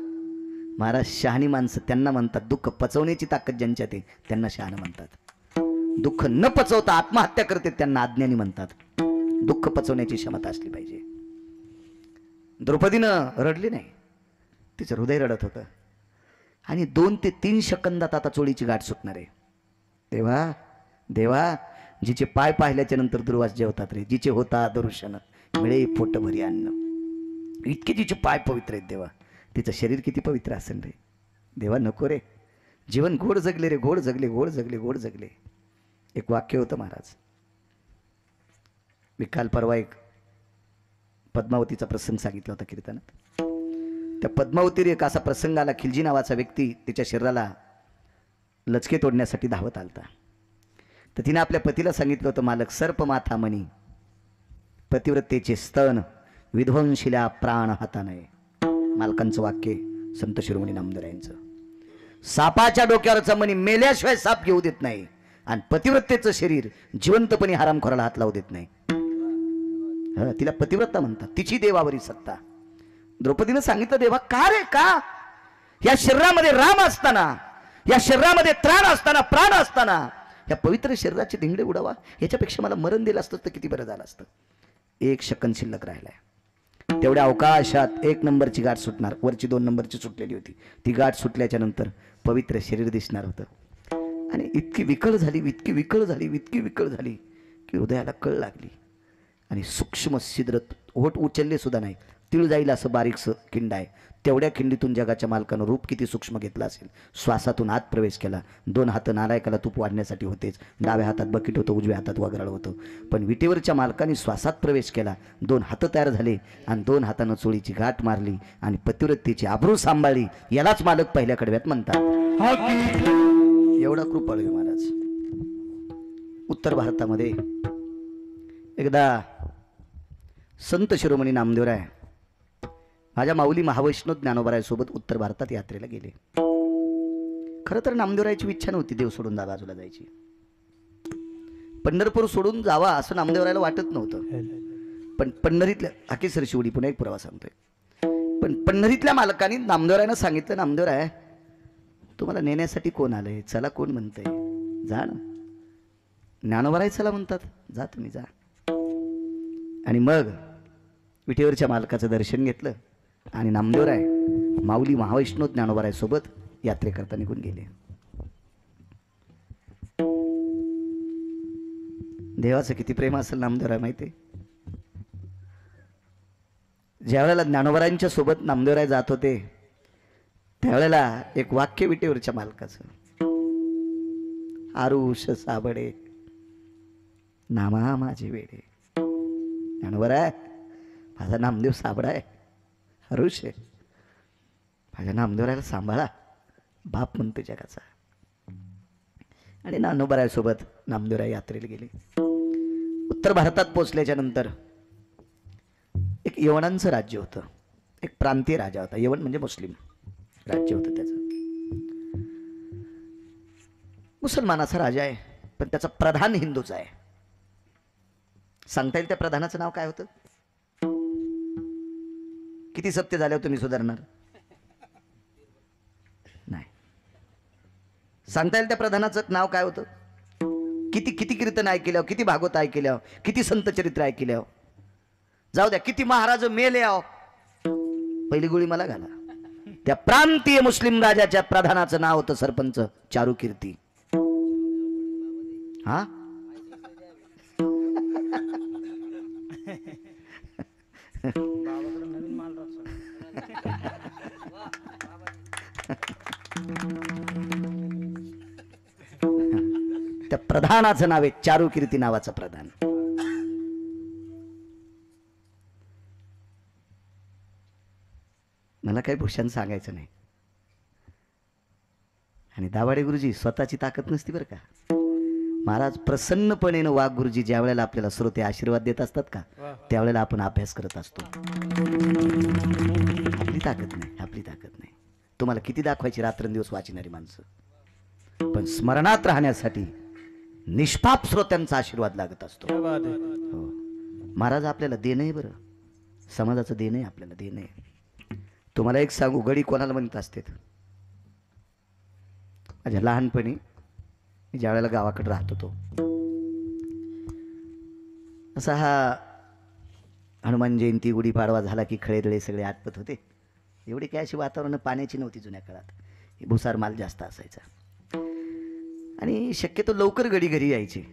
महाराज शहाणी माणसं त्यांना म्हणतात, दुःख पचवण्याची ताकद ज्यांच्यात आहे त्यांना शहाणं म्हणतात. दुःख न पचवता आत्महत्या करते त्यांना अज्ञानी म्हणतात. दुःख पचवण्याची क्षमता असली पाहिजे. द्रौपदीनं रडली नाही, तिचं हृदय रडत होतं. आणि 2 ते 3 सेकंदात आता चोळीची गाठ सुटणार आहे. देवा देवा, जिचे पाय पाहिल्याच्या नंतर दुर्वास जेवतात रे, जिचे होता दर्शन मिळे पोट भरी अन्न. इतके जिचे पाय पवित्र आहेत देवा, तिचं शरीर किती पवित्र असेल रे देवा. नको रे, जीवन गोड जगले रे, गोड जगले, गोड जगले, गोड जगले. एक वाक्य होतं महाराज. मी काल परवा एक पद्मावतीचा प्रसंग सांगितला होता कीर्तनात. त्या पद्मावतीवर एक असा प्रसंग आला, खिलजी नावाचा व्यक्ती तिच्या शरीराला लचके तोडण्यासाठी धावत आलता. तर तिने आपल्या पतीला सांगितलं होतं, मालक सर्प माथा मणी पतिव्रतेचे स्तन विध्वंशिल्या प्राण हाता नये. मालकांचं वाक्य संत शिरोमणी नामदेव यांचं. सापाच्या डोक्यावरचा मणी मेल्याशिवाय साप घेऊ देत नाही, आणि पतिव्रतेचं शरीर जिवंतपणे हरामखोराला हात लावू देत नाही. तिला पतिव्रता म्हणतात, तिची देवावरी सत्ता. द्रौपदीनं सांगितलं, देवा का रे का? या शरीरामध्ये राम असताना, या शरीरामध्ये त्राण असताना, प्राण असताना या पवित्र शरीराचे धिंगडे उडावा, याच्यापेक्षा मला मरण दिलं असतं तर किती बरं झालं असतं. 1 सेकंद शिल्लक राहिलाय. तेवढ्या अवकाशात 1 नंबरची गाठ सुटणार. वरची 2 नंबरची सुटलेली होती. ती गाठ सुटल्याच्या नंतर पवित्र शरीर दिसणार होतं. आणि इतकी विकळ झाली, इतकी विकळ झाली, इतकी विकळ झाली की हृदयाला कळ लागली. आणि सूक्ष्म छिद्र, ओठ उचलले सुद्धा नाही, तिळ जाईल असं बारीकसं खिंड आहे. तेवढ्या खिंडीतून जगाच्या मालकानं रूप किती सूक्ष्म घेतलं असेल. श्वासातून आत प्रवेश केला. 2 हात नालायकाला तूप वाढण्यासाठी होतेच. डाव्या हातात बकीट होतं, उजव्या हातात वगराळ होतं. पण विटेवरच्या मालकाने श्वासात प्रवेश केला. 2 हात तयार झाले आणि 2 हातानं चोळीची गाठ मारली आणि पतिव्रतेची आबरू सांभाळली. यालाच मालक पहिल्या कडव्यात म्हणतात. एवढा कृपाळू आहे महाराज. उत्तर भारतामध्ये एकदा संत शिरोमणी नामदेवराय माझ्या माऊली महावैष्णव ज्ञानोबारायसोबत उत्तर भारतात यात्रेला गेले. खरं तर नामदेवरायची इच्छा नव्हती देव सोडून बाजूला जायची. पंढरपूर सोडून जावा असं नामदेवरायला वाटत नव्हतं. पण पंढरीतल्या हाकेसर शिवडी पुन्हा एक पुरावा सांगतोय. पण पंढरीतल्या मालकाने नामदेवरायनं सांगितलं, नामदेवराय तुम्हाला नेण्यासाठी कोण आलंय? चला कोण म्हणतंय? जा ना. ज्ञानोबाराय चला म्हणतात, जा तुम्ही जा. आणि मग विटेवरच्या मालकाचं दर्शन घेतलं आणि नामदेवराय माऊली महावैष्णव ज्ञानोबाराय सोबत यात्रेकरता निघून गेले. देवाचं किती प्रेम असेल नामदेवराय माहिती. ज्या वेळेला ज्ञानोबारायांच्या सोबत नामदेवराय जात होते त्यावेळेला एक वाक्य विटेवरच्या मालकाचं, आरुष साबडे नामा माझे वेडे. ज्ञानोबाराय माझा नामदेव साबडा आहे, हरुष आहे. माझ्या नामदेवरायला सांभाळा, बाप म्हणतो जगाचा. आणि ज्ञानोबारायसोबत नामदेवराय यात्रेला गेले. उत्तर भारतात पोचल्याच्या नंतर एक यवनांचं राज्य होतं. एक प्रांतीय राजा होता. यवन म्हणजे मुस्लिम राज्य होतं त्याचं. मुसलमानाचा राजा आहे, पण त्याचा प्रधान हिंदूचा आहे. सांगता येईल त्या प्रधानाचं नाव काय होतं? किती सत्य झाल्यावर तुम्ही सुधारणार नाही. सांगता येईल त्या प्रधानाचं नाव काय होतं? किती किती कीर्तन ऐकल्यावर, किती भागवत ऐकल्यावर, किती संत चरित्र ऐकल्यावर, जाऊ द्या किती महाराज मेले आहो, पहिली गोळी मला घाला. त्या प्रांतीय मुस्लिम राजाच्या प्रधानाचं नाव होतं सरपंच चारुकीर्ती. हा त्या प्रधानाचं नाव आहे चारुकीर्ती नावाचं प्रधान. मला काही भूषण सांगायचं नाही. आणि दाभाडे गुरुजी स्वतःची ताकद नसती बरं का. महाराज प्रसन्नपणे वाघ गुरुजी ज्या वेळेला आपल्याला श्रोते आशीर्वाद देत असतात का, त्यावेळेला आपण अभ्यास करत असतो. आपली ताकद नाही, आपली ताकद नाही. तुम्हाला किती दाखवायची रात्रंदिवस वाचणारी माणसं, पण स्मरणात राहण्यासाठी निष्पाप श्रोत्यांचा आशीर्वाद लागत असतो. हो. महाराज आपल्याला देणं आहे बरं, समाजाचं देणं आहे, आपल्याला देणं आहे. तुम्हाला एक सांगू, गडी कोणाला म्हणत असते? माझ्या लहानपणी ज्या वेळेला गावाकडे राहत होतो, असा हा हनुमान जयंती गुढीपाडवा झाला की खळेदळे सगळे आटपत होते. एवढी काय अशी वातावरण पाण्याची नव्हती जुन्या काळात, भुसार माल जास्त असायचा आणि शक्यतो लवकर गडी घरी यायचे.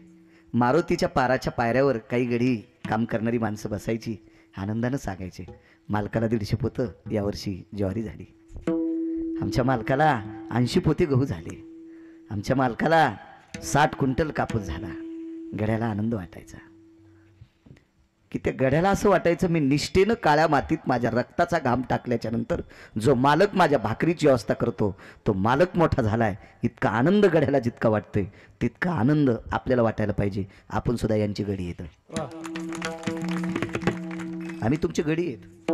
मारुतीच्या पाराच्या पायऱ्यावर काही गडी काम करणारी माणसं बसायची, आनंदानं सांगायचे, मालकाला 150 पोतं यावर्षी ज्वारी झाली, आमच्या मालकाला 80 पोते गहू झाले, आमच्या मालकाला 60 क्विंटल कापूस झाला. गड्याला आनंद वाटायचा की त्या गड्याला असं वाटायचं मी निष्ठेनं काळ्या मातीत माझ्या रक्ताचा घाम टाकल्याच्या नंतर जो मालक माझ्या भाकरीची व्यवस्था करतो तो मालक मोठा झालाय. इतका आनंद गड्याला जितका वाटतोय तितका आनंद आपल्याला वाटायला पाहिजे. आपण सुद्धा यांची गडी येतो, आम्ही तुमची गडी येत.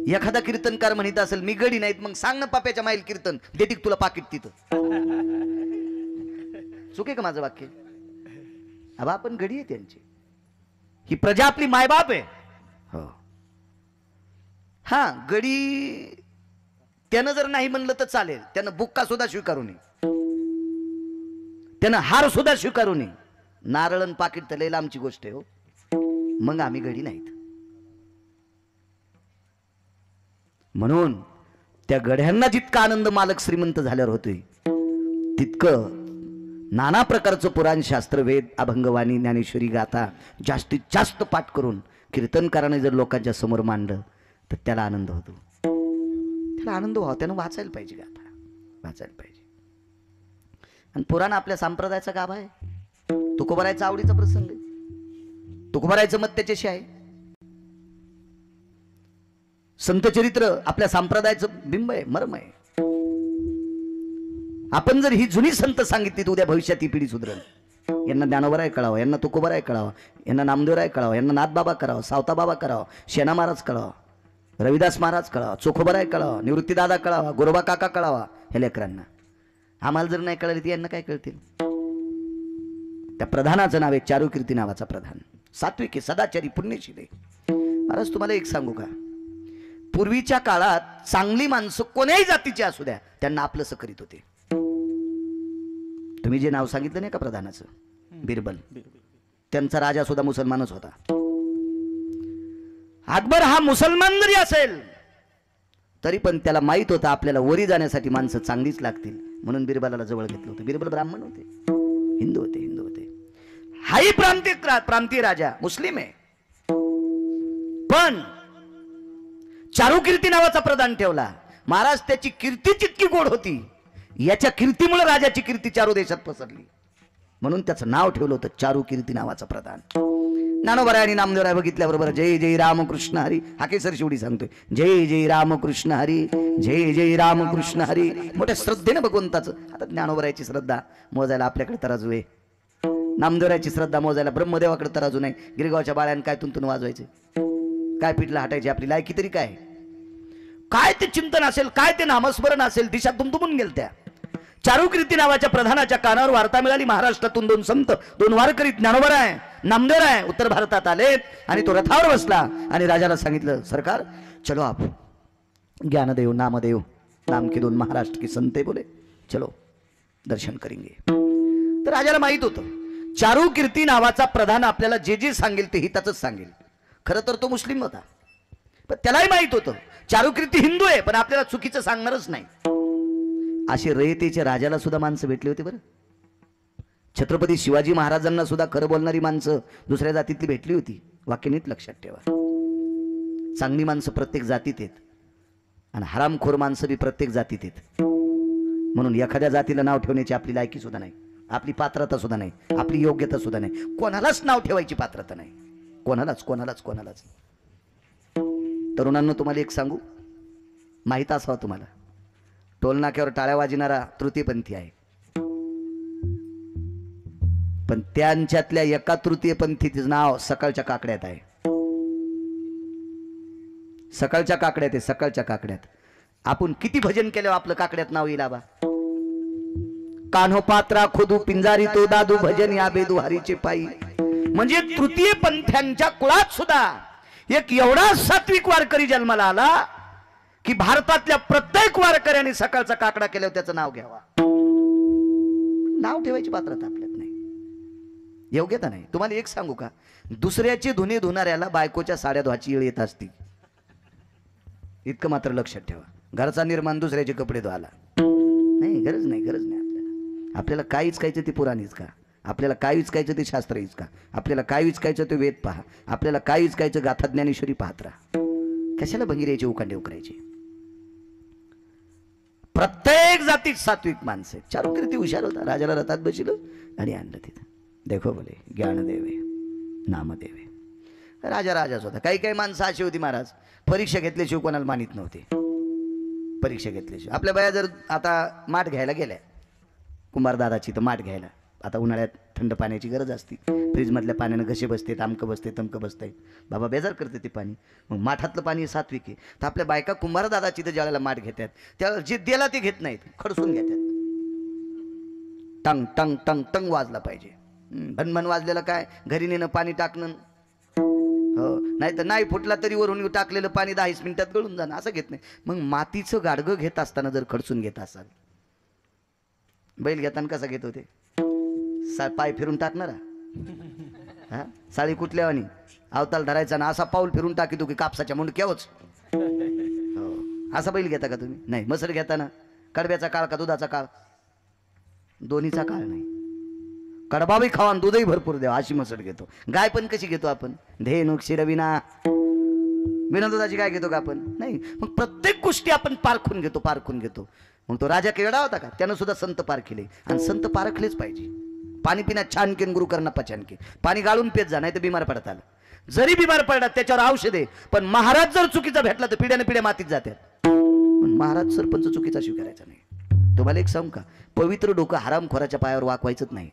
एखादा कीर्तनकार म्हणत असेल मी गडी नाहीत, मग सांग ना पाप्याच्या माईल कीर्तन देतीक तुला पाकिट तिथं. चुके का माझं वाक्य? अब आपण गडी आहे त्यांची, ही प्रजा आपली मायबाप आहे. हो हा, गडी त्यानं जर नाही म्हणलं तर चालेल, त्यानं बुक्का सुद्धा स्वीकारू नये, त्यानं हार सुद्धा स्वीकारू नये. नारळन पाकिट तर लय लांबची गोष्ट आहे हो, मग आम्ही गडी नाहीत. म्हणून त्या गड्यांना जितका आनंद मालक श्रीमंत झाल्यावर होतोय तितकं नाना प्रकारचं पुराण शास्त्र वेद अभंगवाणी ज्ञानेश्वरी गाथा जास्तीत जास्त पाठ करून कीर्तनकाराने जर लोकांच्या समोर मांडलं तर त्याला आनंद होतो. त्याला आनंद व्हावा, त्यानं वाचायला पाहिजे, गाथा वाचायला पाहिजे. आणि पुराण आपल्या संप्रदायाचा गाभा आहे. तुकोबारायचा आवडीचा प्रसंग आहे, तुकोबारायचं मत त्याच्याशी आहे. संत चरित्र आपल्या संप्रदायाचं बिंब आहे, मर्म आहे. आपण जर ही जुनी संत सांगितली तर उद्या भविष्यात ही पिढी सुधरेल. यांना ज्ञानोबराय कळावं, यांना तुकोबाराय कळावं, यांना नामदेवराय कळावं, यांना नाथबाबा करावं, सावता बाबा करावं, शेना महाराज कळावं, रविदास महाराज कळावं, चोखोबराय कळावं, निवृत्तीदादा कळावा, गोरोबा काका कळावा. हे लेकरांना आम्हाला जर नाही कळले ती यांना काय कळतील? त्या प्रधानाचं नाव आहे चारुकीर्ती नावाचा प्रधान. सात्विक, सदाचारी, पुण्यशील आहे. महाराज तुम्हाला एक सांगू का, पूर्वीच्या काळात चांगली माणसं कोण्याही जातीची असू द्या त्यांना आपलंसं करीत होते. तुम्ही जे नाव सांगितलं नाही का प्रधानाचं, बिरबल, त्यांचा राजा सुद्धा मुसलमानच होता. अकबर हा मुसलमान जरी असेल तरी पण त्याला माहित होतं आपल्याला वरी जाण्यासाठी माणसं चांगलीच लागतील, म्हणून बिरबलाला जवळ घेतलं होतं. बिरबल ब्राह्मण होते, हिंदू होते, हिंदू होते. हाही प्रांतीय राजा मुस्लिम आहे, पण चारुकीर्ती नावाचा प्रधान ठेवला. महाराज त्याची कीर्ती जितकी गोड होती, याच्या कीर्तीमुळे राजाची कीर्ती चारू देशात पसरली, म्हणून त्याचं नाव ठेवलं होतं चारुकीर्ती नावाचा प्रधान. ज्ञानोबराय आणि नामदेवराय बघितल्याबरोबर जय जय रामकृष्ण हरी हा केसर शेवटी सांगतोय, जय जय रामकृष्ण हरी, जय जय रामकृष्ण हरी. मोठ्या श्रद्धेनं भगवंताचं. आता ज्ञानोबरायची श्रद्धा मोजायला आपल्याकडे तराजू आहे, नामदेवरायची श्रद्धा मोजायला ब्रह्मदेवाकडे तराजू नाही. गिरगावच्या बाळ्यानं काय तुंतून वाजवायचे, काय पिठला हटायची, आपली लायकी तरी काय? काय ते चिंतन असेल, काय ते नामस्मरण असेल, दिशा तुमतुमून गेल. त्या चारुकीर्ती नावाच्या प्रधानाच्या कानावर वार्ता मिळाली, महाराष्ट्रातून 2 संत, 2 वारकरी, ज्ञानोबराय, नामदेवराय उत्तर भारतात आलेत. आणि तो रथावर बसला आणि राजाला सांगितलं, सरकार चलो आप ज्ञानदेव नामदेव नाम के 2 महाराष्ट्र के संत बोले, चलो दर्शन करेंगे. तर राजाला माहित होतं चारुकीर्ती नावाचा प्रधान आपल्याला जे जे सांगेल ते हिताचंच सांगेल. खरं तर तो मुस्लिम होता, पण त्यालाही माहित होतं चारुकीर्ती हिंदू आहे, पण आपल्याला चुकीचं सांगणारच नाही. असे रयतेच्या राजाला सुद्धा माणसं भेटली होती बरं. छत्रपती शिवाजी महाराजांना सुद्धा खरं बोलणारी माणसं दुसऱ्या जातीतली भेटली होती. वाक्य नीट लक्षात ठेवा. चांगली माणसं प्रत्येक जातीत आहेत आणि हरामखोर माणसं बी प्रत्येक जातीत आहेत. म्हणून एखाद्या जातीला नाव ठेवण्याची आपली लायकी सुद्धा नाही, आपली पात्रता सुद्धा नाही, आपली योग्यता सुद्धा नाही. कोणालाच नाव ठेवायची पात्रता नाही, कोणालाच कोणालाच कोणालाच. तरुणांना तुम्हाला एक सांगू, माहीत असावं तुम्हाला, टोलनाक्यावर टाळ्या वाजणारा तृतीयपंथी आहे, पण त्यांच्यातल्या एका तृतीयपंथीचं नाव सकाळच्या काकड्यात आहे. सकाळच्या काकड्यात आहे, सकाळच्या काकड्यात. आपण किती भजन केल्यावर आपलं काकड्यात नाव येईल आबा. कान्हो पात्रा खुदू पिंजारी तो दादू भजन या बेदुहारीचे पायी. म्हणजे तृतीय पंथ्यांच्या कुळात सुद्धा एक एवढा सात्विक वारकरी जन्माला आला की भारतातल्या प्रत्येक वारकऱ्याने सकाळचा काकडा केल्यावर त्याचं नाव घ्यावा. नाव ठेवायची पात्रता आपल्यात नाही, योग्यता नाही. तुम्हाला एक सांगू का, दुसऱ्याचे धुणे धुणाऱ्याला बायकोच्या साड्या धुवायची वेळ येत असती, इतकं मात्र लक्षात ठेवा. घरचा निर्माण दुसऱ्याचे कपडे धुवायला नाही, गरज नाही, गरज नाही. आपल्याला काय इचकायचं ते पुराणीच का, आपल्याला काय इचकायचं ते शास्त्र इचका, आपल्याला काय इचकायचं ते वेद पहा, आपल्याला काय इचकायचं गाथा ज्ञानेश्वरी पाहत राहा. कशाला भंगिरायचे उकांडे उकरायचे. प्रत्येक जातीत सात्विक माणसं. चारुकीर्ती हुशार होता, राजाला रथात बसलं आणि आणलं तिथं. देखो बोले ज्ञानदेवे नामदेवे. राजा राजाच होता. काही काही माणसं अशी होती महाराज, परीक्षा घेतल्याशिवाय कोणाला मानित नव्हते. परीक्षा घेतल्याशिवाय आपल्या बाया जर आता माठ घ्यायला गेल्या कुंभारदादाची, तर माठ घ्यायला आता उन्हाळ्यात थंड पाण्याची गरज असते, फ्रीजमधल्या पाण्यानं घसे बसते, आमकं बसते, तमकं बसते, बाबा बेजार करते ते पाणी. मग माठातलं पाणी सात्विक आहे. तर आपल्या बायका कुंभारदादाची तर ज्यावेळेला माठ घेतात त्यावेळेला जे दिला ते घेत नाहीत, खडसून घेतात. टंग टंग टंग टंग वाजला पाहिजे. भनभन वाजलेलं काय, घरी नेणं पाणी टाकणं, हो, नाही तर नाही फुटला तरी वरून टाकलेलं पाणी 10 मिनिटात गळून जाणं, असं घेत नाही. मग मातीचं गाडगं घेत असताना जर खडसून घेत असाल, बैल घेताना कसा घेत होते, पाय फिरून टाकणारा, हा साळी कुठल्यावानी अवताल धरायचा ना, असा पाऊल फिरून टाकी की कापसाच्या मुंडक्यावच. हो, असा बैल घेता का तुम्ही? नाही. मसर घेताना कडब्याचा काळ का दुधाचा काळ? दोन्हीचा काळ नाही. कडबाही खावा आणि दूधही भरपूर द्यावा अशी मसर घेतो. गाय पण कशी घेतो आपण? धेनुक शिरविना, बिना दुधाची गाय घेतो का आपण? नाही. मग प्रत्येक गोष्टी आपण पारखून घेतो, पारखून घेतो. मग तो राजा केवढा होता का, त्यानं सुद्धा संत पारखले, आणि संत पारखलेच पाहिजे. पाणी पिण्यात छान केन गुरु करणार पचन के, पाणी गाळून पेत जा, नाही तर बिमार पडत आला. जरी बिमार पडला त्याच्यावर औषध आहे, पण महाराज जर चुकीचा भेटला तर पिढ्याने पिढ्या मातीत जातात. महाराज सरपंच चुकीचा स्वीकारायचा नाही. तुम्हाला एक सांगू का, पवित्र डोकं हरामखोराच्या पायावर वाकवायचंच नाही.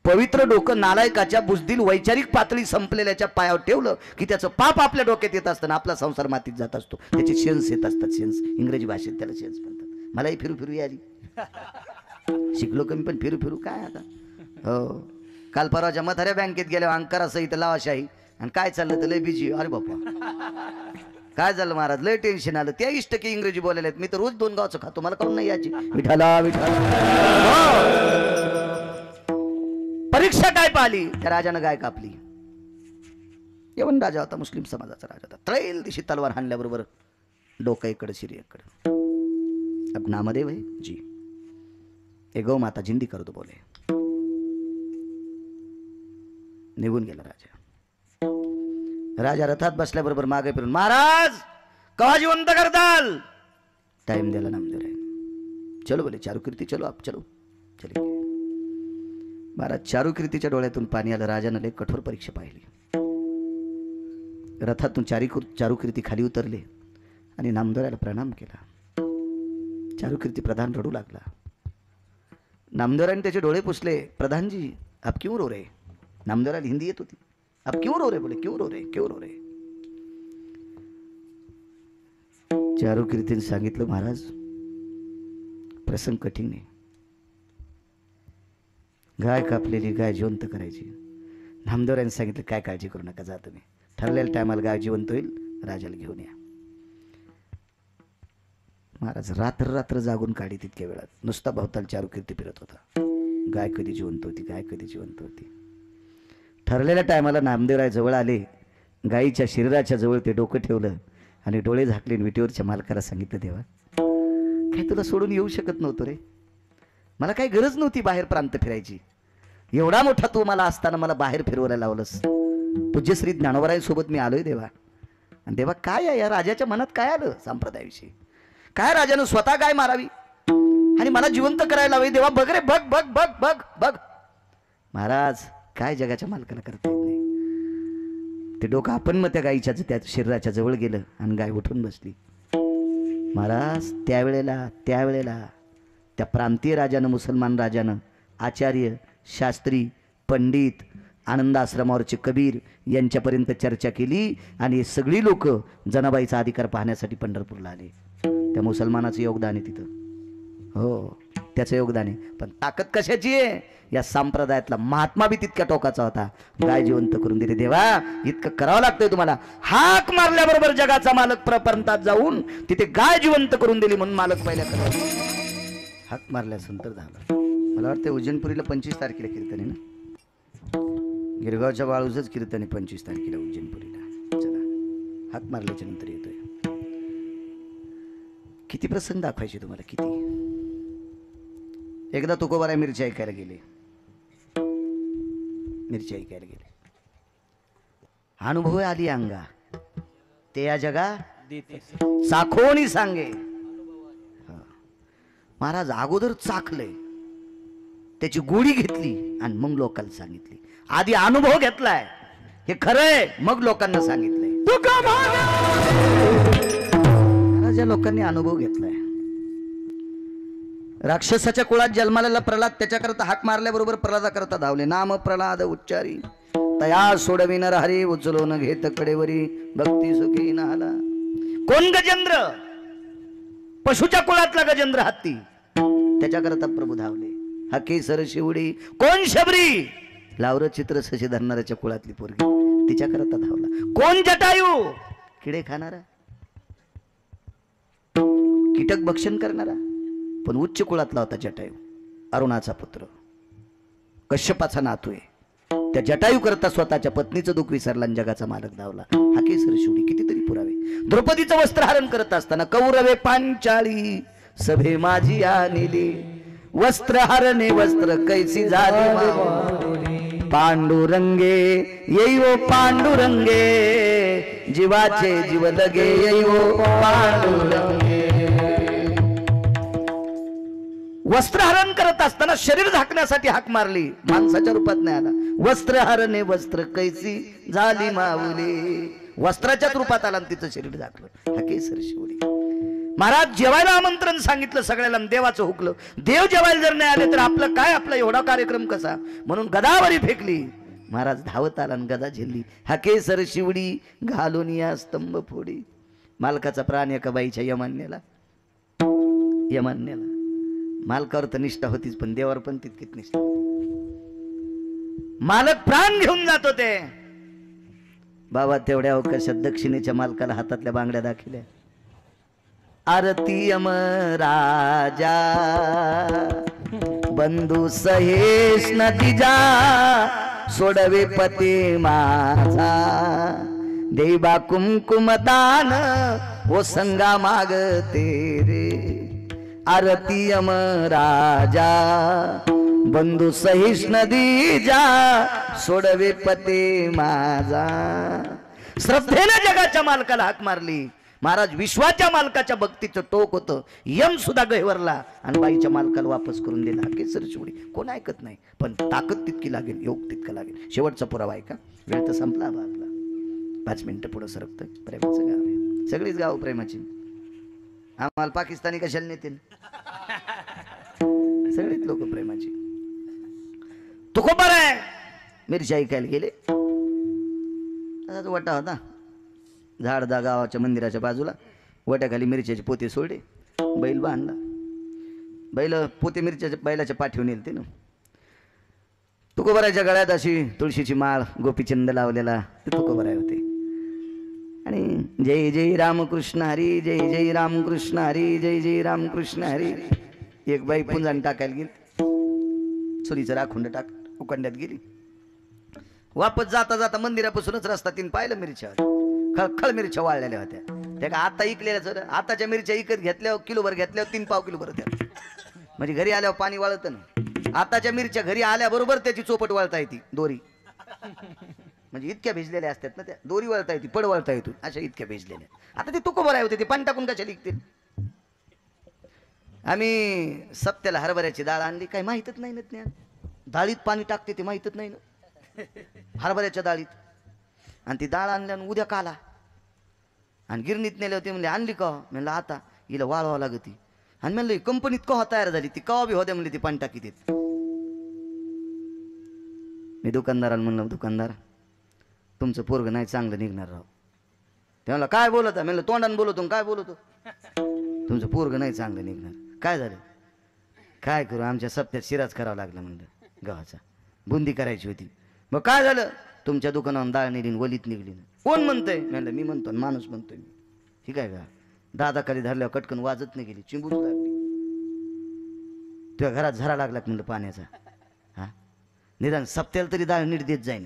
पवित्र डोकं नालायकाच्या बुजदिल वैचारिक पातळी संपलेल्याच्या पायावर ठेवलं की त्याचं पाप आपल्या डोक्यात येत असताना आपला संसार मातीत जात असतो. त्याचे सेन्स येत असतात. सेन्स इंग्रजी भाषेत त्याला सेन्स म्हणतात. मलाही फिरू फिरू आली, शिकलो कमी पण फिरू फिरू काय आता. हो, काल परवाच्या म्हाताऱ्या बँकेत गेल्या अंकारासहित लावाशाही, आणि काय चाललं तर लय बिजी. अरे बापा काय झालं महाराज, लय टेन्शन आलं. 23% इंग्रजी बोलायला आहेत. मी तर रोज 2 गावचं खातो, मला कळून नाही याची. विठाला विठाला. परीक्षा काय पाहिली, त्या राजानं गाय कापली. यवन राजा होता, मुस्लिम समाजाचा राजा होता. त्रैल दिशी तलवार हाणल्याबरोबर डोकं इकडं शिरी इकडं. अब नामदेव है जी, ए गौ माता जिंदी कर दो बोले. निघून गेला राजा. राजा रथात बसल्याबरोबर मागे फिरून, महाराज कवा जिवंत करताल? टाइम दिला नामदेव. चलो बोले चारुकीर्ती, चलो आप चलो. चले महाराज. चारुकीर्तीच्या डोळ्यातून पाणी आलं. राजानं लय कठोर परीक्षा पाहिली. रथातून चारुकीर्ती खाली उतरले आणि नामदेवाला प्रणाम केला. चारुकीर्ती प्रधान रडू लागला. नामदेवराने त्याचे डोळे पुसले. प्रधान जी आप क्यों रो रहे? नामदेवराला हिंदी येत होती. आप क्यों रो रहे? बोले क्यों रो रहे, क्यों रो रहे? चारुकीर्तीने सांगितलं, महाराज प्रसंग कठीण आहे. गाय कापलेली, गाय जिवंत करायची. नामदेवराने सांगितलं, काय काळजी करू नका, जा तुम्ही, ठरलेल्या टायमाला गाय जिवंत होईल, राजाला घेऊन या. महाराज रात्र रात्र जागून काढी. तितक्या वेळात नुसता भवताल चारुकीर्ती फिरत होता. गाय कधी जिवंत होती, गाय कधी जिवंत होती. ठरलेल्या टायमाला नामदेवराय जवळ आले. गायीच्या शरीराच्या जवळ ते डोकं ठेवलं आणि डोळे झाकले. विटेवरच्या मालकाला सांगितलं, देवा काय तुला सोडून येऊ शकत नव्हतं रे, मला काही गरज नव्हती बाहेर प्रांत फिरायची. एवढा मोठा तू मला असताना मला बाहेर फिरवायला लावलंस. पूज्य श्री ज्ञानोबरायांसोबत मी आलोय देवा. आणि देवा काय आहे या राजाच्या मनात काय आलं संप्रदायाविषयी? काय राजानं स्वतः गाय मारावी आणि मला जिवंत करायला हवी? देवा बघ रे, बघ बघ बघ बघ बघ. महाराज काय जगाच्या मालकाला करता येत नाही. ते डोकं आपण मग त्या गायीच्या त्या शरीराच्या जवळ गेलं आणि गाय उठून बसली. महाराज त्यावेळेला त्या प्रांतीय राजानं, मुसलमान राजानं आचार्य, शास्त्री, पंडित, आनंद आश्रमावरचे कबीर यांच्यापर्यंत चर्चा केली आणि सगळी लोक जनाबाईचा अधिकार पाहण्यासाठी पंढरपूरला आले. त्या मुसलमानाचं योगदान आहे तिथं. हो, त्याचं योगदान आहे. पण ताकद कशाची आहे? या संप्रदायातला महात्मा बी तितक्या टोकाचा होता. गाय जिवंत करून दिली. देवा इतकं करावं लागतंय तुम्हाला. हाक मारल्याबरोबर जगाचा मालक प्रपंचात जाऊन तिथे गाय जिवंत करून दिली म्हणून मालक पहिल्या. हाक मारल्यानंतर धावला. मला वाटतं उज्जैनपुरीला 25 तारखेला कीर्तन आहे ना. गिरगावच्या बाळूचंच कीर्तन आहे 25 तारखेला उज्जैनपुरीला. चला हाक मारल्याच्या नंतर येतोय. किती प्रसंग दाखवायचे तुम्हाला, किती. एकदा तुकोबाराय मिरची ऐकायला गेले. मिरची ऐकायला गेले. अनुभव आली अंगा ते या जगा चाखोनी सांगे. महाराज अगोदर चाखले, त्याची गोडी घेतली आणि मग लोकांना सांगितली. आधी अनुभव घेतलाय, हे खरंय, मग लोकांना सांगितलंय. ज्या लोकांनी अनुभव घेतलाय. राक्षसाच्या कुळात जन्मालेला प्रल्हाद त्याच्याकरता हाक मारल्याबरोबर प्रल्हादाकरता धावले. नाम प्रल्हाद उच्चारी तया सोडविनर हरी उचलून घेत कडेवरी भक्ती सुखी नाला. कोण गजेंद्र? पशुच्या कुळातला गजेंद्र हत्ती, त्याच्याकरता प्रभू धावले. हा केसर शिवडी. कोण शबरी? लावर चित्र शशी धरणाऱ्याच्या कुळातली पोरगी, तिच्याकरता धावला. कोण जटायू? किडे खाणारा, कीटक भक्षण करणारा, पण उच्च कुळातला होता जटायू. अरुणाचा पुत्र, कश्यपाचा नातू आहे. त्या जटायू करता स्वतःच्या पत्नीचं दुःख विसरला आणि जगाचा मालक धावला. हा केसर शिवडी. कितीतरी पुरावे. द्रौपदीचं वस्त्रहरण करत असताना कौरवे पांचाळी सभे माझी आणली. वस्त्रहरणे वस्त्र कैसी झाली पांडुरंगे येईवो पांडुरंगे जीवाचे जीव लगे येईवो पांडुरंगे. वस्त्रहरण करत असताना शरीर झाकण्यासाठी हाक मारली, माणसाच्या रूपात नाही आला. वस्त्रहरणे वस्त्र कैसी झाली माऊली. वस्त्राच्याच रूपात आला आणि तिचं शरीर झाकलं. हा केसर शिवडी. महाराज जेवायला आमंत्रण सांगितलं सगळ्याला, देवाचं हुकलं. देव जेवायला जर नाही आले तर आपलं काय, आपला एवढा कार्यक्रम कसा. म्हणून गदावरी फेकली. महाराज धावत आला आणि गदा झेलली. हा केसर शिवडी घालून या स्तंभ फोडी. मालकाचा प्राण एका बाईच्या यमान्याला. यमान्याला मालकावर तर निष्ठा होतीच, पण देवावर पण तितकीच निष्ठा होती. मालक प्राण घेऊन जात होते. बाबा तेवढ्या अवकाशात दक्षिणेच्या मालकाला हातातल्या बांगड्या दाखिल्या. आरती यम राजा बंधू सहेश नदीजा सोडवे पती माझा. देवा कुमकुमदान ओ संगा मागते रे. आरती यम राजा बंधू सहिष्ण दीजा सोडवे पते माझा. श्रद्धेने जगाच्या मालकाला हाक मारली. महाराज विश्वाच्या मालकाच्या भक्तीचं टोक होतं. यम सुद्धा गहिवरला आणि बाईच्या मालकाला वापस करून दिला. केसर शिवडी. कोण ऐकत नाही, पण ताकद तितकी लागेल, योग तितका लागेल. शेवटचा पुरावा आहे का? वेळ तर संपला बा आपला. 5 मिनिटं पुढे सरकतोय. प्रेमाचं गाव आहे, सगळीच गाव प्रेमाची. आम्हाला पाकिस्तानी कशाला नेतील? सगळीच लोक प्रेमाची. तुकोबाराय मिरची ऐकायला गेले. वटा होता झाडदा गावाच्या मंदिराच्या बाजूला. वट्याखाली मिरच्याचे पोते सोडले. बैल बांधला. बैल पोते मिरच्याच्या बैलाच्या पाठीवर नेलते ना. तुकोबारायच्या गळ्यात अशी तुळशीची माळ गोपीचंद लावलेला ते तुकोबाराय होते. आणि जय जय रामकृष्ण हरी, जय जय रामकृष्ण हरी, जय जय रामकृष्ण हरी. एक बाई पुंजाने टाकायला गेली. सुरीचं राखुंड टाक उकंड्यात गेली. वापस जाता जाता मंदिरापासूनच रस्ता तीन पाहिलं मिरच्या खळखळ मिरच्या वाळलेल्या होत्या. त्या का आता इकलेल्या सर आताच्या मिरच्या इकत घेतल्यावर किलोभर घेतल्यावर 3 पाव किलोभर होत्या. म्हणजे घरी आल्यावर पाणी वाळत ना. आताच्या मिरच्या घरी आल्याबरोबर त्याची चोपट वाळता येते दोरी. म्हणजे इतक्या भिजलेल्या असतात ना त्या. दोरी वळता येते, पड वळता येतो, अशा इतक्या भिजलेल्या. आता ते तुकोबाराय होते, ते पाणी टाकून कशा लिखतील. आम्ही सप्त्याला हरभऱ्याची डाळ आणली. काही माहीतच नाही ना ज्ञान. डाळीत पाणी टाकते ते माहीतच नाही ना, हरभऱ्याच्या डाळीत. आणि ती डाळ आणल्यानं उद्या काला. आणि गिरणीत नेले होते. म्हणले आणली का? म्हणलं आता हिला वाळवावं लागती. आणि म्हणलं कंपनीत कवा तयार झाली ती, कवा बी होत्या म्हणले ती पाणी टाकी देत. मी दुकानदाराला म्हणलं, दुकानदार तुमचं पोरग नाही चांगलं निघणार राव. ते म्हणलं काय बोलत आहे? म्हणलं तोंडाने बोलतो. काय बोलतो? तुमचं पोरग नाही चांगलं निघणार. काय झालं? काय करू, आमच्या सप्त्यात शिराच करावा लागला. म्हणलं गव्हाचा बुंदी करायची होती. मग काय झालं? तुमच्या दुकानावर डाळ नेली, वलीत निघली. कोण म्हणतंय? म्हणलं मी म्हणतो, माणूस म्हणतोय मी. ठीक आहे का? दादाखाली धरल्यावर कटकन वाजत नाही गेली, चिंबूच लागली. तुझ्या घरात झरा लागला म्हणलं पाण्याचा. हा निदान सप्त्याला तरी डाळ नीट देत जाईन.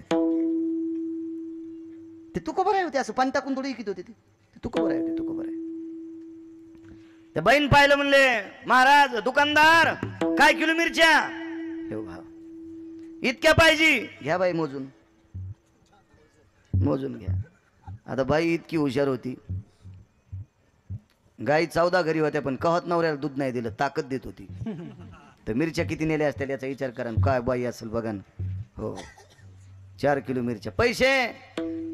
ते तुको बरं होते असं पाणी टाकून थोडी इकित होते ते तुको बरं आहे, तुको बरं आहे. त्या बाईन पाहिलं म्हणले महाराज दुकानदार काय किलो मिरच्या. हे भाव इतक्या पाहिजे. घ्या बाई मोजून मोजून घ्या. आता बाई इतकी हुशार होती. गाई 14 घरी होत्या पण कहत नवऱ्याला दूध नाही दिलं, ताकद देत होती. तर मिरच्या किती नेल्या असतील याचा विचार करा. काय बाई असेल बघा ना. हो 4 किलो मिरच्या. पैसे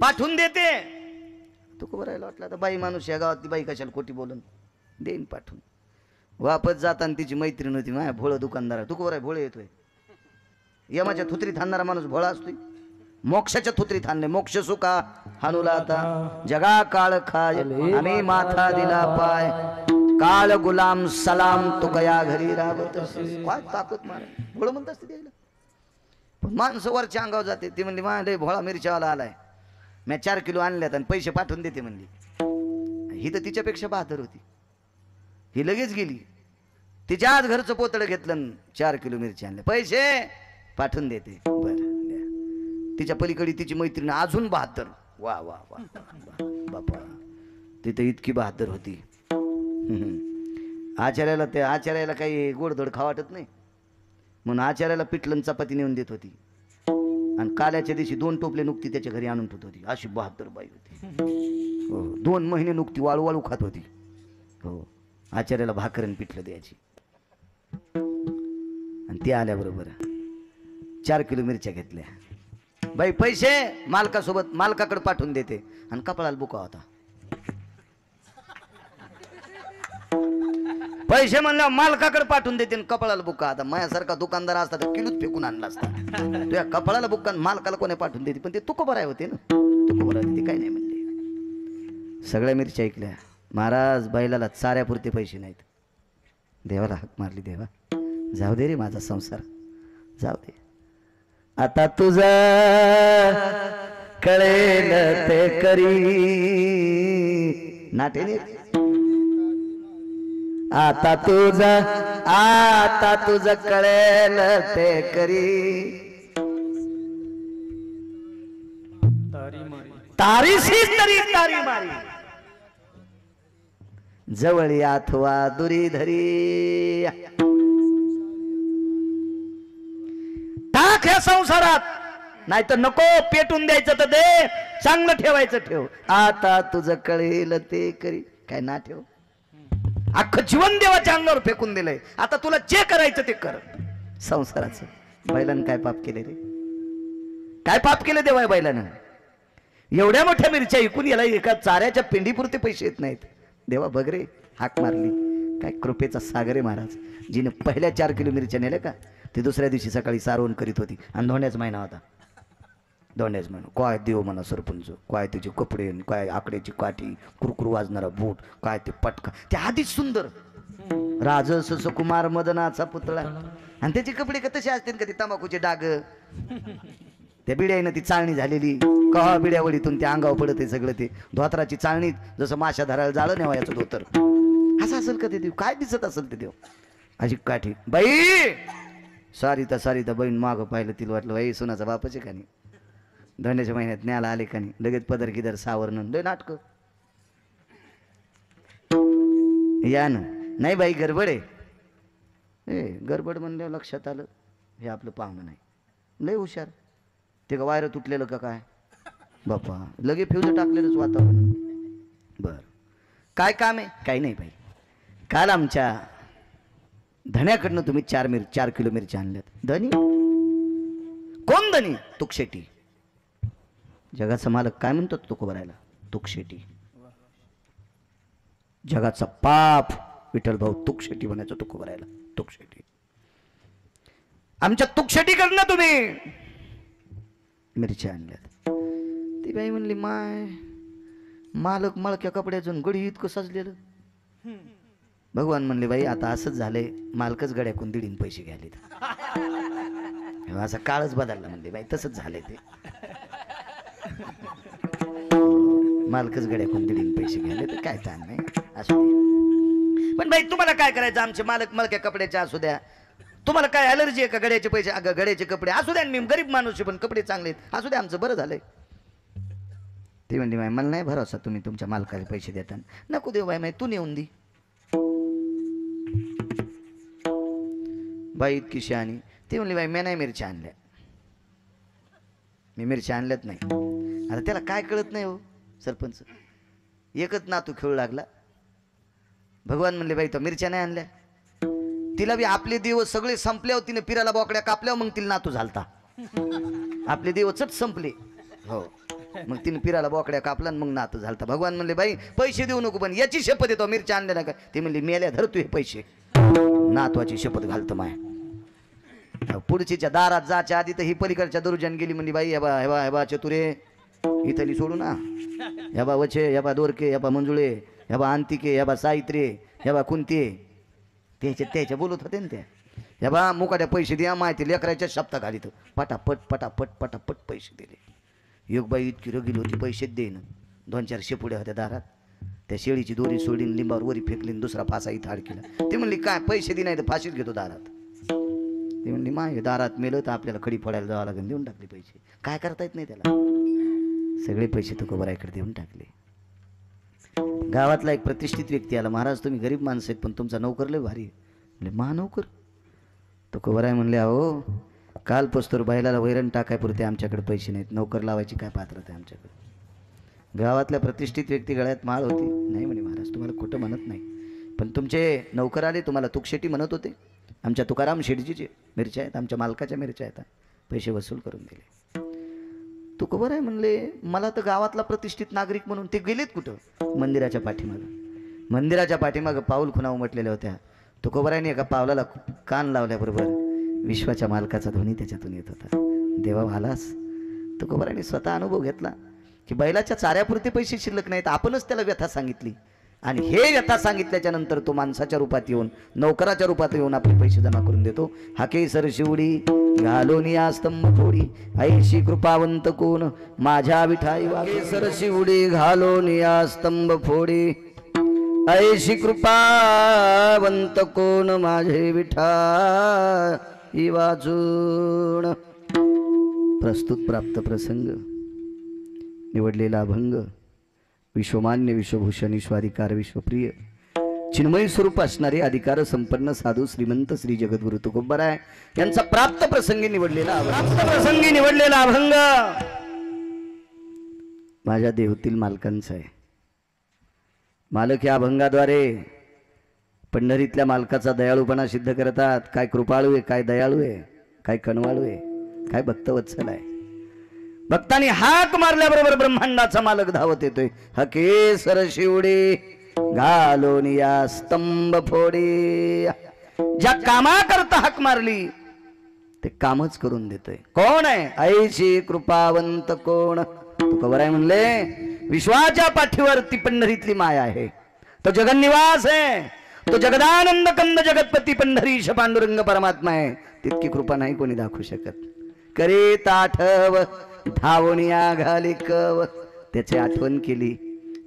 पाठवून देते. तू बरायला वाटलं आता बाई माणूस या गावातली बाई कशाला खोटी बोलून देईन पाठवून. वापस जाताना तिची मैत्रीण होती माझ्या भोळ दुकानदार. तू बराय भोळे येतोय. यमाच्या थुत्रीत हाणणारा माणूस भोळा असतोय. मोक्षाच्या थुत्रीत हाणले. मोक्ष सुका हानुला आता जगा काळ खाय आम्ही माथा दिला पाय काळ गुलाम सलाम तू गया घरी राबत. काय ताकद मार भोळ म्हणत असते द्यायला. पण माणसं वरच्या अंगावर जाते. ती म्हणली माझ्या भोळा मिरच्यावाला आलाय, मी 4 किलो आणल्यात आणि पैसे पाठवून देते म्हणली. ही तर तिच्यापेक्षा बहादर होती. ही लगेच गेली. तिच्या आज घरचं पोतळ घेतलं 4 किलो मिरची आणले, पैसे पाठवून देते. बरं तिच्या पलीकडे तिची मैत्रीण अजून बहादर. वा वा वा बापा तिथे इतकी बहादर होती. आचार्याला त्या आचार्याला काही गोडधोड खा वाटत नाही म्हणून आचार्याला पिठलं चपाती नेऊन देत होती. आणि काल्याच्या दिवशी 2 टोपले नुकती त्याच्या घरी आणून ठेवत होती. अशी बहादर बाई होती. हो 2 महिने नुकती वाळू वाळू खात होती. हो आचार्याला भाकरन पिठलं द्यायची. आणि ती आल्याबरोबर 4 किलो मिरच्या घेतल्या. बाई पैसे मालकासोबत मालकाकडे पाठवून देते. आणि कपाळाला बुका होता. पैसे म्हणलं मालकाकडे पाठवून देते आणि कपाळाला बुका. आता माझ्यासारखा दुकानदार असता तर किलोच फेकून आणला असता. तुझ्या कपाळाला बुका मालकाला कोणी पाठवून देते. पण ते तुको बराय होते ना. तुको बराय होते काही नाही म्हणले. सगळ्या मिरच्या ऐकल्या. महाराज बैलाला चाऱ्यापुरते पैसे नाहीत. देवाला हाक मारली. देवा जाऊ दे रे माझा संसार जाऊ दे. आता तुझा कळेल ते करी नाटेने. आता तुझं कळेल ते करी. तारीशी तरी तारी मारी जवळी अथवा दुरी धरी. टाक ह्या संसारात नाही तर नको. पेटून द्यायचं तर दे, चांगलं ठेवायचं ठेव. आता तुझं कळेल ते करी. काय ना ठेव. अख्खं जीवन देवाच्या अंगावर फेकून दिलंय. आता तुला जे करायचं ते कर. संसाराचं बैलानं काय पाप केले रे. काय पाप केले देवा बैलानं. एवढ्या मोठ्या मिरच्या ऐकून याला एका चाऱ्याच्या पिंडीपुरते पैसे येत नाहीत. देवा बघ रे हाक मारली. काय कृपेचा सागर आहे महाराज. जिने पहिल्या 4 किलो मिरच्या नेल्या का ती दुसऱ्या दिवशी सकाळी सारवण करीत होती. आणि धोंड्याचा महिना होता. धोंड्याचा महिना. काय देव म्हणा सरपंच. काय त्याचे कपडे, काय आकड्याची काठी, कुरकुर वाजणारा बूट, काय ते पटका. ते आधीच सुंदर राजस कुमार मदनाचा पुतळा. आणि त्याचे कपडे का तसे असतील का ते तंबाखूचे डाग. त्या बिड्यानं ती चाळणी झालेली. कहा बिड्यावडीतून त्या अंगावर पडत आहे सगळं. ते धोत्राची चाळणीत जसं माशा धरायला जाळं नेवायचं धोतर. असं असेल का ते देव. काय दिसत असेल ते देव. अशी काठी. बाई सारिता बहीण मागं पाहिलं. तिला वाटलं बाई सोनाचा बापच आहे का नाही. धंद्याच्या महिन्यात न्याला आले का नाही. लगेच पदर किदर सावरणं लय नाटक. या ना नाही बाई गडबड आहे. गडबड म्हणल्यावर लक्षात आलं हे आपलं पाहुणं नाही. लय हुशार. ते का वायरं तुटलेलं का काय बापा. लगे फ्यूज टाकलेलंच वातावरण. बर काय काम आहे. काही नाही बाई. काल आमच्या धन्याकडनं तुम्ही 4 किलो मिरच्या आणल्यात. धनी कोण धनी. तुकशेटी. जगाचा मालक काय म्हणतो तुको भरायला. तुकशेटी. जगाचा पाप विठ्ठल भाऊ तुकशेटी म्हणायचं. तुको भरायला तुकशेटी. आमच्या तुकशेटीकडनं तुम्ही मिरच्या आणल्यात. ती बाई म्हणली माय मालक मळक्या कपड्यातून गडी इतकं सजलेलं. भगवान म्हणले बाई आता असंच झालंय. मालकच गड्याकून दिडीन पैसे घ्यायले. असा काळच बदलला म्हणले बाई. तसंच झालंय ते. मालकच गड्याकून दिडीन पैसे घ्यायले तर काय ताण नाही. असू दे. पण बाई तुम्हाला काय करायचं. आमचे मालक मळक्या कपड्याचे असू द्या तुम्हाला काय ॲलर्जी आहे का गड्याचे पैसे? अगं गड्याचे कपडे असू द्या, मी गरीब माणूस आहे पण कपडे चांगले आहेत, असू द्या, आमचं बरं झालंय. ती म्हणली बाई मला नाही भरोसा तुम्ही तुमच्या मालकाला पैसे देता. नको देऊ बाई, माही तू नेऊन दे. बाई इतकी शहाणी. ती म्हणली बाई मी नाही मिरच्या आणल्या, मी मिरच्या आणल्यात नाही. आता त्याला काय कळत नाही हो सरपंच, एकच नातू खेळू लागला. भगवान म्हणले बाई तो मिरच्या नाही आणल्या. तिला बी आपले दिवस सगळे संपल्यावर तिने पिराला बोकड्या कापल्यावर मग तिला नातू झालता. आपले दिवस चट संपले हो, मग तिने पिराला बोकड्या कापला आणि मग नातू झालता. भगवान म्हणले बाई पैसे देऊ नको पण याची शपथ येतो मिरच्या आणल्या ना का. ती म्हणली मेल्या धरतो हे पैसे, नातवाची शपथ घालतो माय. पुढचीच्या दारात जाच्या आधी तर ही पलीकडच्या दरुजन गेली. म्हणली बाई हेबा हेबा हेबा चतुरे इथली सोडू ना, हेबा वचे, हेबा दोरके, हेबा मंजुळे, हेबा अंतिके, हेबा सावित्रे, हेबा कुंते, त्याच्या बोलत होते ना त्या. हेबा मुकाट्या पैसे द्या माहिती लेकराच्या शब्दा घालीत. पटापट पटापट पटापट पैसे दिले. एक बाई इतकी रगील होती पैसेच देईन. 2-4 शेपुड्या होत्या दारात. त्या शेळीची दोरी सोडीन लिंबावर वरी फेकली, दुसरा फासा इथं अडकेला. ती म्हणली काय पैसे दे नाही तर फाशीच घेतो दारात. ती म्हणली माय दारात मेलं तर आपल्याला खडी फोडायला जावं लागेल. देऊन टाकले पैसे, काय करता येत नाही त्याला. सगळे पैसे तुकोबारायकडे देऊन टाकले. गावातला एक प्रतिष्ठित व्यक्ती आला. महाराज तुम्ही गरीब माणसं आहेत पण तुमचा नोकर लय भारी. म्हणजे महानोकर. तुकोबाराय म्हणले अहो काल पस्तोर बैलाला वैरण टाकाय पुरते आमच्याकडे पैसे नाहीत, नोकर लावायची काय पात्रता आहे आमच्याकडे. गावातल्या प्रतिष्ठित व्यक्ती गळ्यात माळ होती. नाही म्हणे महाराज तुम्हाला खोटं म्हणत नाही, पण तुमचे नौकर आले तुम्हाला तुकशेटी म्हणत होते. आमच्या तुकाराम शेठजीचे मिरच्या आहेत, आमच्या मालकाच्या मिरच्या आहेत, पैसे वसूल करून दिले. तुकोबाराय म्हणले मला तर गावातला प्रतिष्ठित नागरिक म्हणून ते गेलेत कुठं? मंदिराच्या पाठीमागं. मंदिराच्या पाठीमागं पाऊल खुणा उमटलेल्या होत्या. तुकोबारायने एका पावलाला कान लावल्याबरोबर विश्वाच्या मालकाचा ध्वनी त्याच्यातून येत होता. देवा आलास. तुकोबारायने स्वतः अनुभव घेतला की बैलाच्या चाऱ्यापुरते पैसे शिल्लक नाहीत. आपणच त्याला व्यथा सांगितली आणि हे व्यथा सांगितल्याच्या नंतर तो माणसाच्या रूपात येऊन नौकराच्या रूपात येऊन आपले पैसे जमा करून देतो. हाके सर शिवडी घालोन या स्तंभ फोडी, ऐशी कृपावंत कोण माझ्या विठाई. हाके सर शिवडी घालोन या स्तंभ फोडी, ऐशी कृपावंत कोण माझे विठाई वाचून. प्रस्तुत प्राप्त प्रसंग निवडलेला अभंग विश्वमान्य विश्वभूषण विश्वाधिकार विश्वप्रिय चिन्मय स्वरूप असणारे अधिकार संपन्न साधू श्रीमंत श्री जगद्गुरु तुकोबाराय यांचा प्राप्त प्रसंगी निवडलेला अभंग माझ्या देवतील मालकांचा आहे. मालक या अभंगाद्वारे पंढरीतल्या मालकाचा दयाळूपणा सिद्ध करतात. काय कृपाळू आहे, काय दयाळू आहे, काय कणवाळू आहे, काय भक्तवत्सल आहे. भक्तांनी हाक मारल्याबरोबर ब्रह्मांडाचा मालक धावत येतोय. हके सर शिवडे घालोन या स्तंभ फोडे. ज्या कामाकरता हाक मारली ते कामच करून देतोय. कोण आहे? ऐशी कृपावंत कोण. तुकोबाराय म्हणले विश्वाच्या पाठीवरती पंढरीतली माया आहे. तो जगन्निवास आहे. तो जगदानंद कंद जगतपती पंढरीश पांडुरंग परमात्मा आहे. तितकी कृपा नाही कोणी दाखवू शकत. करे ताठव धावणिया घाली कव. त्याची आठवण केली,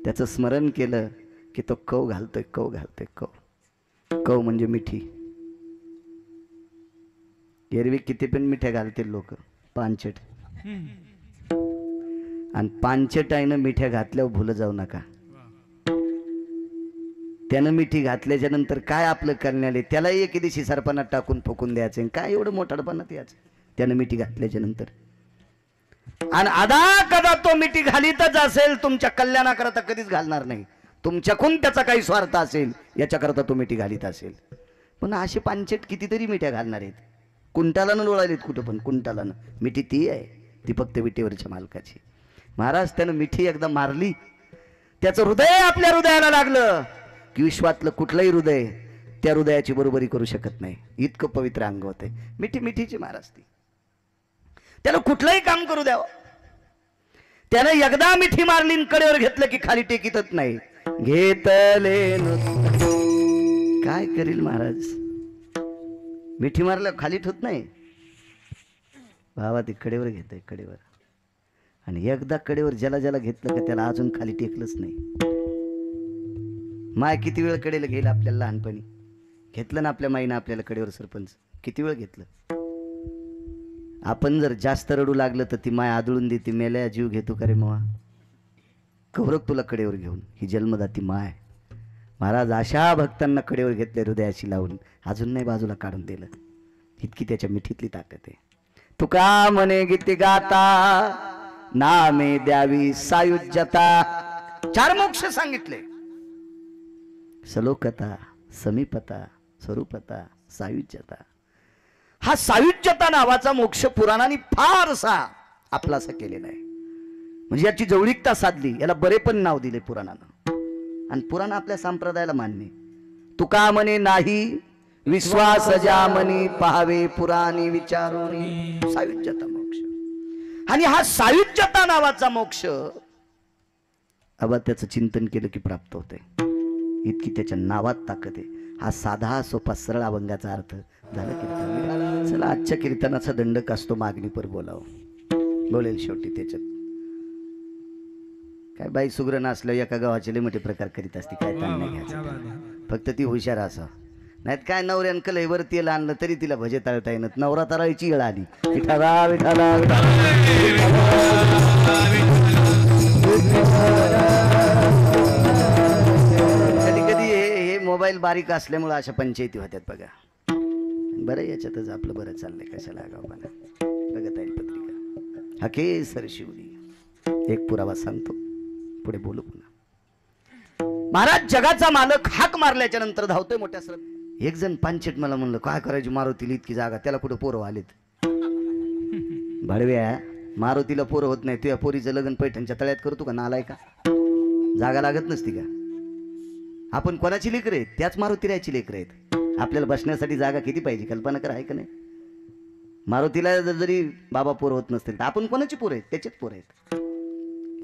त्याचं स्मरण केलं की तो कव घालतोय, कव घालतोय. कव कव म्हणजे मिठी. एरवी किती पण मिठ्या घालतील लोक, पानचट. आणि पानचट आईनं मिठ्या घातल्यावर भुलं जाऊ नका. त्यानं मिठी घातल्याच्या नंतर काय आपलं करण्याले त्याला एके दिवशी सरपणात टाकून फुकून द्यायचं. काय एवढं मोठाडपणात यायचं त्यानं मिठी घातल्याच्या नंतर. आणि आदा कदा तो मिठी घालीतच असेल तुमच्या कल्याणाकरता कधीच घालणार नाही. तुमच्याकडून त्याचा काही स्वार्थ असेल याच्याकरता तो मिठी घालीत असेल. पण असे पानचट कितीतरी मिठ्या घालणार आहेत. कुंटालानं लोळालेत कुठं पण कुंटालानं. मिठी ती आहे, ती फक्त विटेवरच्या मालकाची. महाराज त्यानं मिठी एकदा मारली, त्याचं हृदय आपल्या हृदयाला लागलं की विश्वातलं कुठलंही हृदय त्या हृदयाची बरोबरी करू शकत नाही. इतकं पवित्र अंग होते. मिठी मिठीची महाराज ती. त्याला कुठलंही काम करू द्यावं. त्यानं एकदा मिठी मारली कडेवर घेतलं की खाली टेकीतच नाही. घेतले काय करील महाराज. मिठी मारलं खाली ठेवत नाही. भावा ती कडेवर घेतय कडेवर. आणि एकदा कडेवर ज्याला ज्याला घेतलं का त्याला अजून खाली टेकलंच नाही. माय किती वेळ कडेला घेईल आपल्याला लहानपणी. घेतलं ना आपल्या माईनं आपल्याला कडेवर सरपंच. किती वेळ घेतलं. आपण जर जास्त रडू लागलं तर ती माय आदळून देते, मेल्या जीव घेतो का रे मवा, कवरक तुला कडेवर घेऊन. ही जन्मदाती माय. महाराज अशा भक्तांना कडेवर घेतले, हृदयाशी लावून, अजून नाही बाजूला काढून दिलं. इतकी त्याच्या मिठीतली ताकद आहे. तुका म्हणे गीती गाता, नामे द्यावी सायुज्यता. 4 मोक्ष सांगितले: सलोकता, समीपता, स्वरूपता, सायुज्यता. हा सायुज्यता नावाचा मोक्ष पुराणाने फारसा आपलासा केलेला आहे. म्हणजे याची जवळीकता साधली, याला बरे पण नाव दिले पुराणानं. आणि पुराण आपल्या संप्रदायाला मान्य. तुका म्हणे नाही विश्वास ज्यामनी, पाहावे पुराणी विचारोनी. सायुज्यता मोक्ष. आणि हा सायुज्यता नावाचा मोक्ष अबा त्याचं चिंतन केलं की प्राप्त होते. इतकी त्याच्या नावात ताकद आहे. हा साधा सोपा सरळ अभंगाचा अर्थ झाला कीर्तन. चला आजच्या कीर्तनाचा दंडक असतो मागणीपर बोलावं. बोलेल शेवटी त्याच्यात काय बाई सुग्र नसल्या एका गावाचे लय मोठे प्रकार करीत असते. काय ताण नाही घ्यायचं, फक्त ती हुशार असा. नाहीत काय नवऱ्यान कलईवर तेल आणलं तरी तिला भजे तळता येणार. नवरा तरायची वेळ आली. विठाला विठाला कधी कधी हे मोबाईल बारीक असल्यामुळे अशा पंचायती होत्यात बघा. बरं याच्यातच आपलं बरं चाललंय, कशाला गावाला बघत आहे पत्रिका. हके सर शिवली. एक पुरावा सांगतो, पुढे बोलू पुन्हा. महाराज जगाचा मालक हाक मारल्याच्या नंतर धावतोय मोठ्या श्रद्धेने. एक जण पांचट मला म्हणलं काय करायची मारुतीला इतकी जागा, त्याला कुठे पोरं आलेत. भडव्या, मारुतीला पोरं होत नाही, तुझ्या पोरीचं लग्न पैठणच्या तळ्यात करतो का नालाय का? जागा लागत नसती का? आपण कोणाची लेकरं आहेत? त्याच मारुतीरायाची लेकरं आहेत. आपल्याला बसण्यासाठी जागा किती पाहिजे कल्पना कर, आहे का नाही? मारुतीला जरी बाबा पोर होत नसतील तर आपण कोणाची पोर आहेत? त्याचेच पोर आहेत.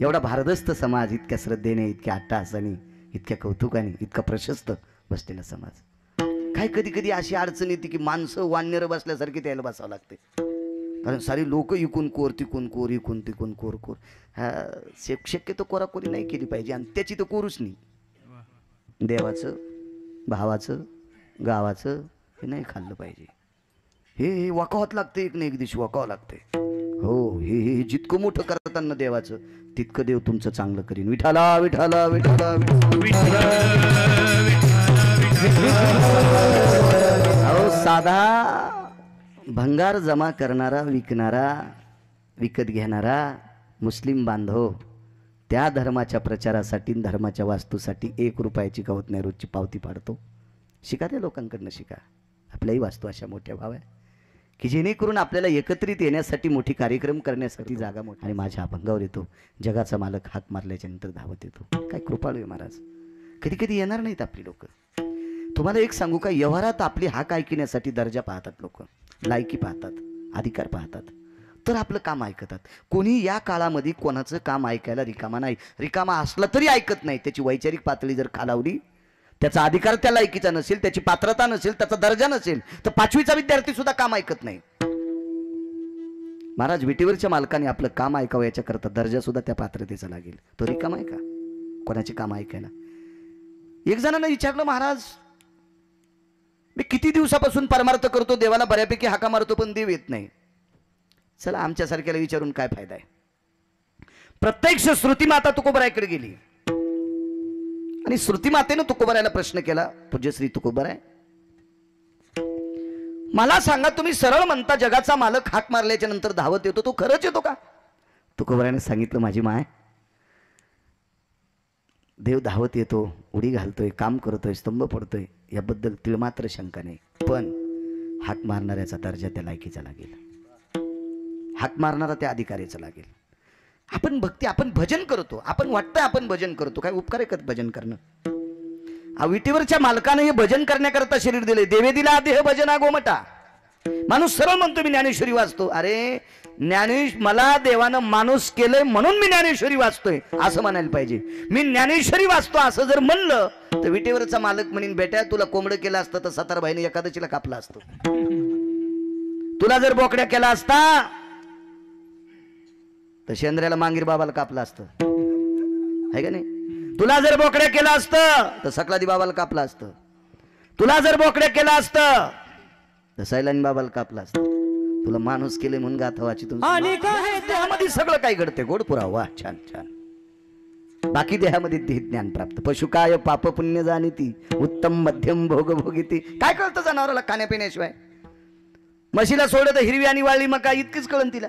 एवढा भारदस्त समाज, इतक्या श्रद्धेने, इतक्या अट्टहासाने, इतक्या कौतुकाने, इतका प्रशस्त बसलेला समाज. काय कधी कधी अशी अडचण येते की माणसं वानर बसल्यासारखी त्याला बसावं लागते. कारण सारी लोक इकून कोर तिकून कोर, इकून तिकून कोर कोर. हा शक्यतो कोराकोरी नाही केली पाहिजे. आणि त्याची तर कोरूच नाही. देवाचं, भावाचं, गावाचं हे नाही खाल्लं पाहिजे. हे वाकावत लागते, एक ना एक दिवशी वाकावं लागते. हो, हे जितकं मोठं करताना देवाचं तितकं देव तुमचं चांगलं करीन. विठाला विठाला विठाला. अहो साधा भंगार जमा करणारा, विकणारा, विकत घेणारा मुस्लिम बांधव त्या धर्माच्या प्रचारासाठी, धर्माच्या वास्तूसाठी 1 रुपयाची का होत नाही रोजची पावती पाडतो. शिका त्या लोकांकडनं, शिका. आपल्याही वास्तू अशा मोठ्या भाव आहे की जेणेकरून आपल्याला एकत्रित येण्यासाठी, मोठी कार्यक्रम करण्यासाठी जागा मोठी. आणि माझ्या अभंगावर येतो जगाचा मालक हाक मारल्याच्या नंतर धावत येतो. काय कृपाळू आहे महाराज. कधी कधी येणार नाहीत आपली लोक. तुम्हाला एक सांगू का, व्यवहारात आपली हाक ऐकण्यासाठी दर्जा पाहतात लोक, लायकी पाहतात, अधिकार पाहतात, तर आपलं काम ऐकतात. कोणी या काळामध्ये कोणाचं काम ऐकायला रिकामा नाही. रिकामा असला तरी ऐकत नाही. त्याची वैचारिक पातळी जर खालावली, त्याचा अधिकार त्या लायकीचा नसेल, त्याची पात्रता नसेल, त्याचा दर्जा नसेल, तर 5वीचा विद्यार्थी सुद्धा काम ऐकत नाही. महाराज विटीवरच्या मालकाने आपलं काम ऐकावं याच्याकरता दर्जा सुद्धा त्या पात्रतेचा लागेल. तो रिकामा आहे का कोणाचे काम ऐकायला? एक जणांना विचारलं, महाराज मी किती दिवसापासून परमार्थ करतो, देवाला बऱ्यापैकी हाका मारतो, पण देव येत नाही. चला आमच्यासारख्याला विचारून काय फायदा आहे? प्रत्यक्ष श्रुतीमाता तुकोबरायकडे गेली आणि श्रुतीमातेनं तुकोबरायला प्रश्न केला, पूज्यश्री तुकोबराय मला सांगा, तुम्ही सरळ म्हणता जगाचा मालक हाक मारल्याच्या नंतर धावत येतो, तो खरंच येतो का? तुकोबरायने सांगितलं, माझी माय, देव धावत येतो, उडी घालतोय, काम करतोय, स्तंभ पडतोय, याबद्दल तिळमात्र शंका नाही. पण हाक मारणाऱ्याचा दर्जा त्या लायकीचा लागेल. हाक मारणारा त्या अधिकाऱ्याचा लागेल. आपण भक्ती, आपण भजन करतो, आपण वाटतं आपण भजन करतो, काय उपकार आहे का भजन करणं? विटीवरच्या मालकाने हे भजन करण्याकरता शरीर दिले. देवे दिला देह भजना गोमटा. माणूस सरळ म्हणतो मी ज्ञानेश्वरी वाचतो. अरे मला देवानं माणूस केलंय म्हणून मी ज्ञानेश्वरी वाचतोय असं म्हणायला पाहिजे. मी ज्ञानेश्वरी वाचतो असं जर म्हणलं तर विटेवरचा मालक म्हणीन, बेटा तुला कोंबडं केलं असतं तर सतारबाईने एकादशीला कापला असतो. तुला जर बोकड्या केला असता तर शेंद्र्याला मांगीर बाबाला कापला असतं, आहे का नाही? तुला जर बोकड्या केलं असतं तर सकलादी बाबाला कापला असतं. तुला जर बोकड्या केलं असतं तर सैलानी बाबाला कापला असता. तुला माणूस केले म्हणून गाथा वाचितून आणि काय देहामध्ये सगळं काय घडते. गोड पुरावा. वा छान छान. बाकी देहामध्ये देह ज्ञान प्राप्त. पशु काय पाप पुण्य जाणीती, उत्तम मध्यम भोग भोगिती. काय कळतं जनावराला खाण्यापिण्याशिवाय? म्हशीला सोडत हिरवी आणि वाळली मका इतकीच कळण तिला.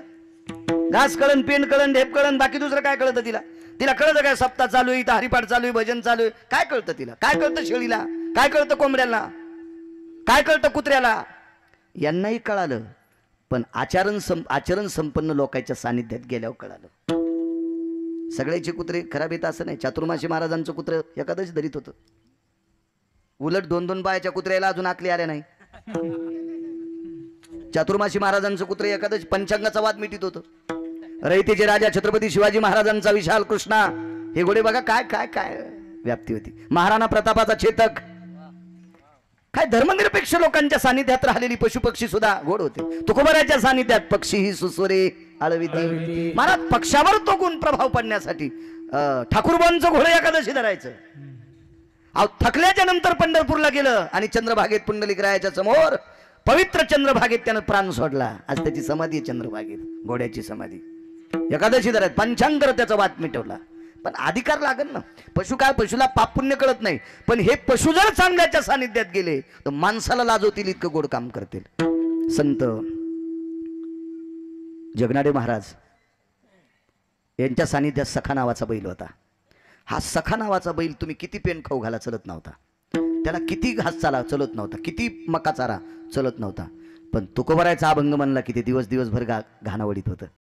घास कळण, पेंड कळण, ढेप कळण, बाकी दुसरं काय कळतं तिला? तिला कळतं काय सप्ताह चालू आहे, इथं हरिपाठ चालू आहे, भजन चालू आहे? काय कळतं तिला? काय कळतं शेळीला? काय कळतं कोंबड्याला? काय कळतं कुत्र्याला? यांनाही कळालं, पण आचरण संपन्न लोकांच्या सानिध्यात गेल्यावर कळालं. सगळ्याचे कुत्रे खराब येत असं नाही. चातुर्मासी महाराजांचं कुत्र एकादशी धरीत होतं. उलट 2-2 पायाच्या कुत्र्याला अजून आकली आल्या नाही. चातुर्मासी महाराजांचं कुत्रे एकादशी पंचांगाचा वाद मिटित होतं. रयतेचे राजा छत्रपती शिवाजी महाराजांचा विशाल कृष्णा, हे घोडे बघा काय काय काय व्याप्ती होती. महाराणा प्रतापाचा चेतक, काय धर्मनिरपेक्ष लोकांच्या सानिध्यात राहिलेली पशुपक्षी सुद्धा गोड होते. तुकोबराच्या सानिध्यात पक्षी सुसुरे आळविती. महाराज पक्षावर तो गुण प्रभाव पडण्यासाठी ठाकूरबांचं घोडे एकादशी धरायचं. अहो थकल्याच्या नंतर पंढरपूरला गेलं आणि चंद्रभागेत पुंडलिक रायाच्या समोर पवित्र चंद्रभागेत त्यानं प्राण सोडला. आज त्याची समाधी आहे चंद्रभागेत, घोड्याची समाधी. एकादशी धरायत पंचांगर त्याचा वाद मिटवला. पण अधिकार लागल ना. पशु काय, पशुला पाप पुण्य कळत नाही. पण हे पशु जर चांगल्याच्या सानिध्यात गेले तर माणसाला लाजवतील इतकं गोड काम करतील. संत जगनाडे महाराज यांच्या सानिध्यात सखा नावाचा बैल होता. हा सखा नावाचा बैल तुम्ही किती पेंड खाऊ घाला चलत नव्हता. त्याला किती घास चाला चलत नव्हता, किती मका चारा चलत नव्हता. पण तुकोबरायचा अभंग म्हणला की ते दिवसभर घाणावडीत होतं.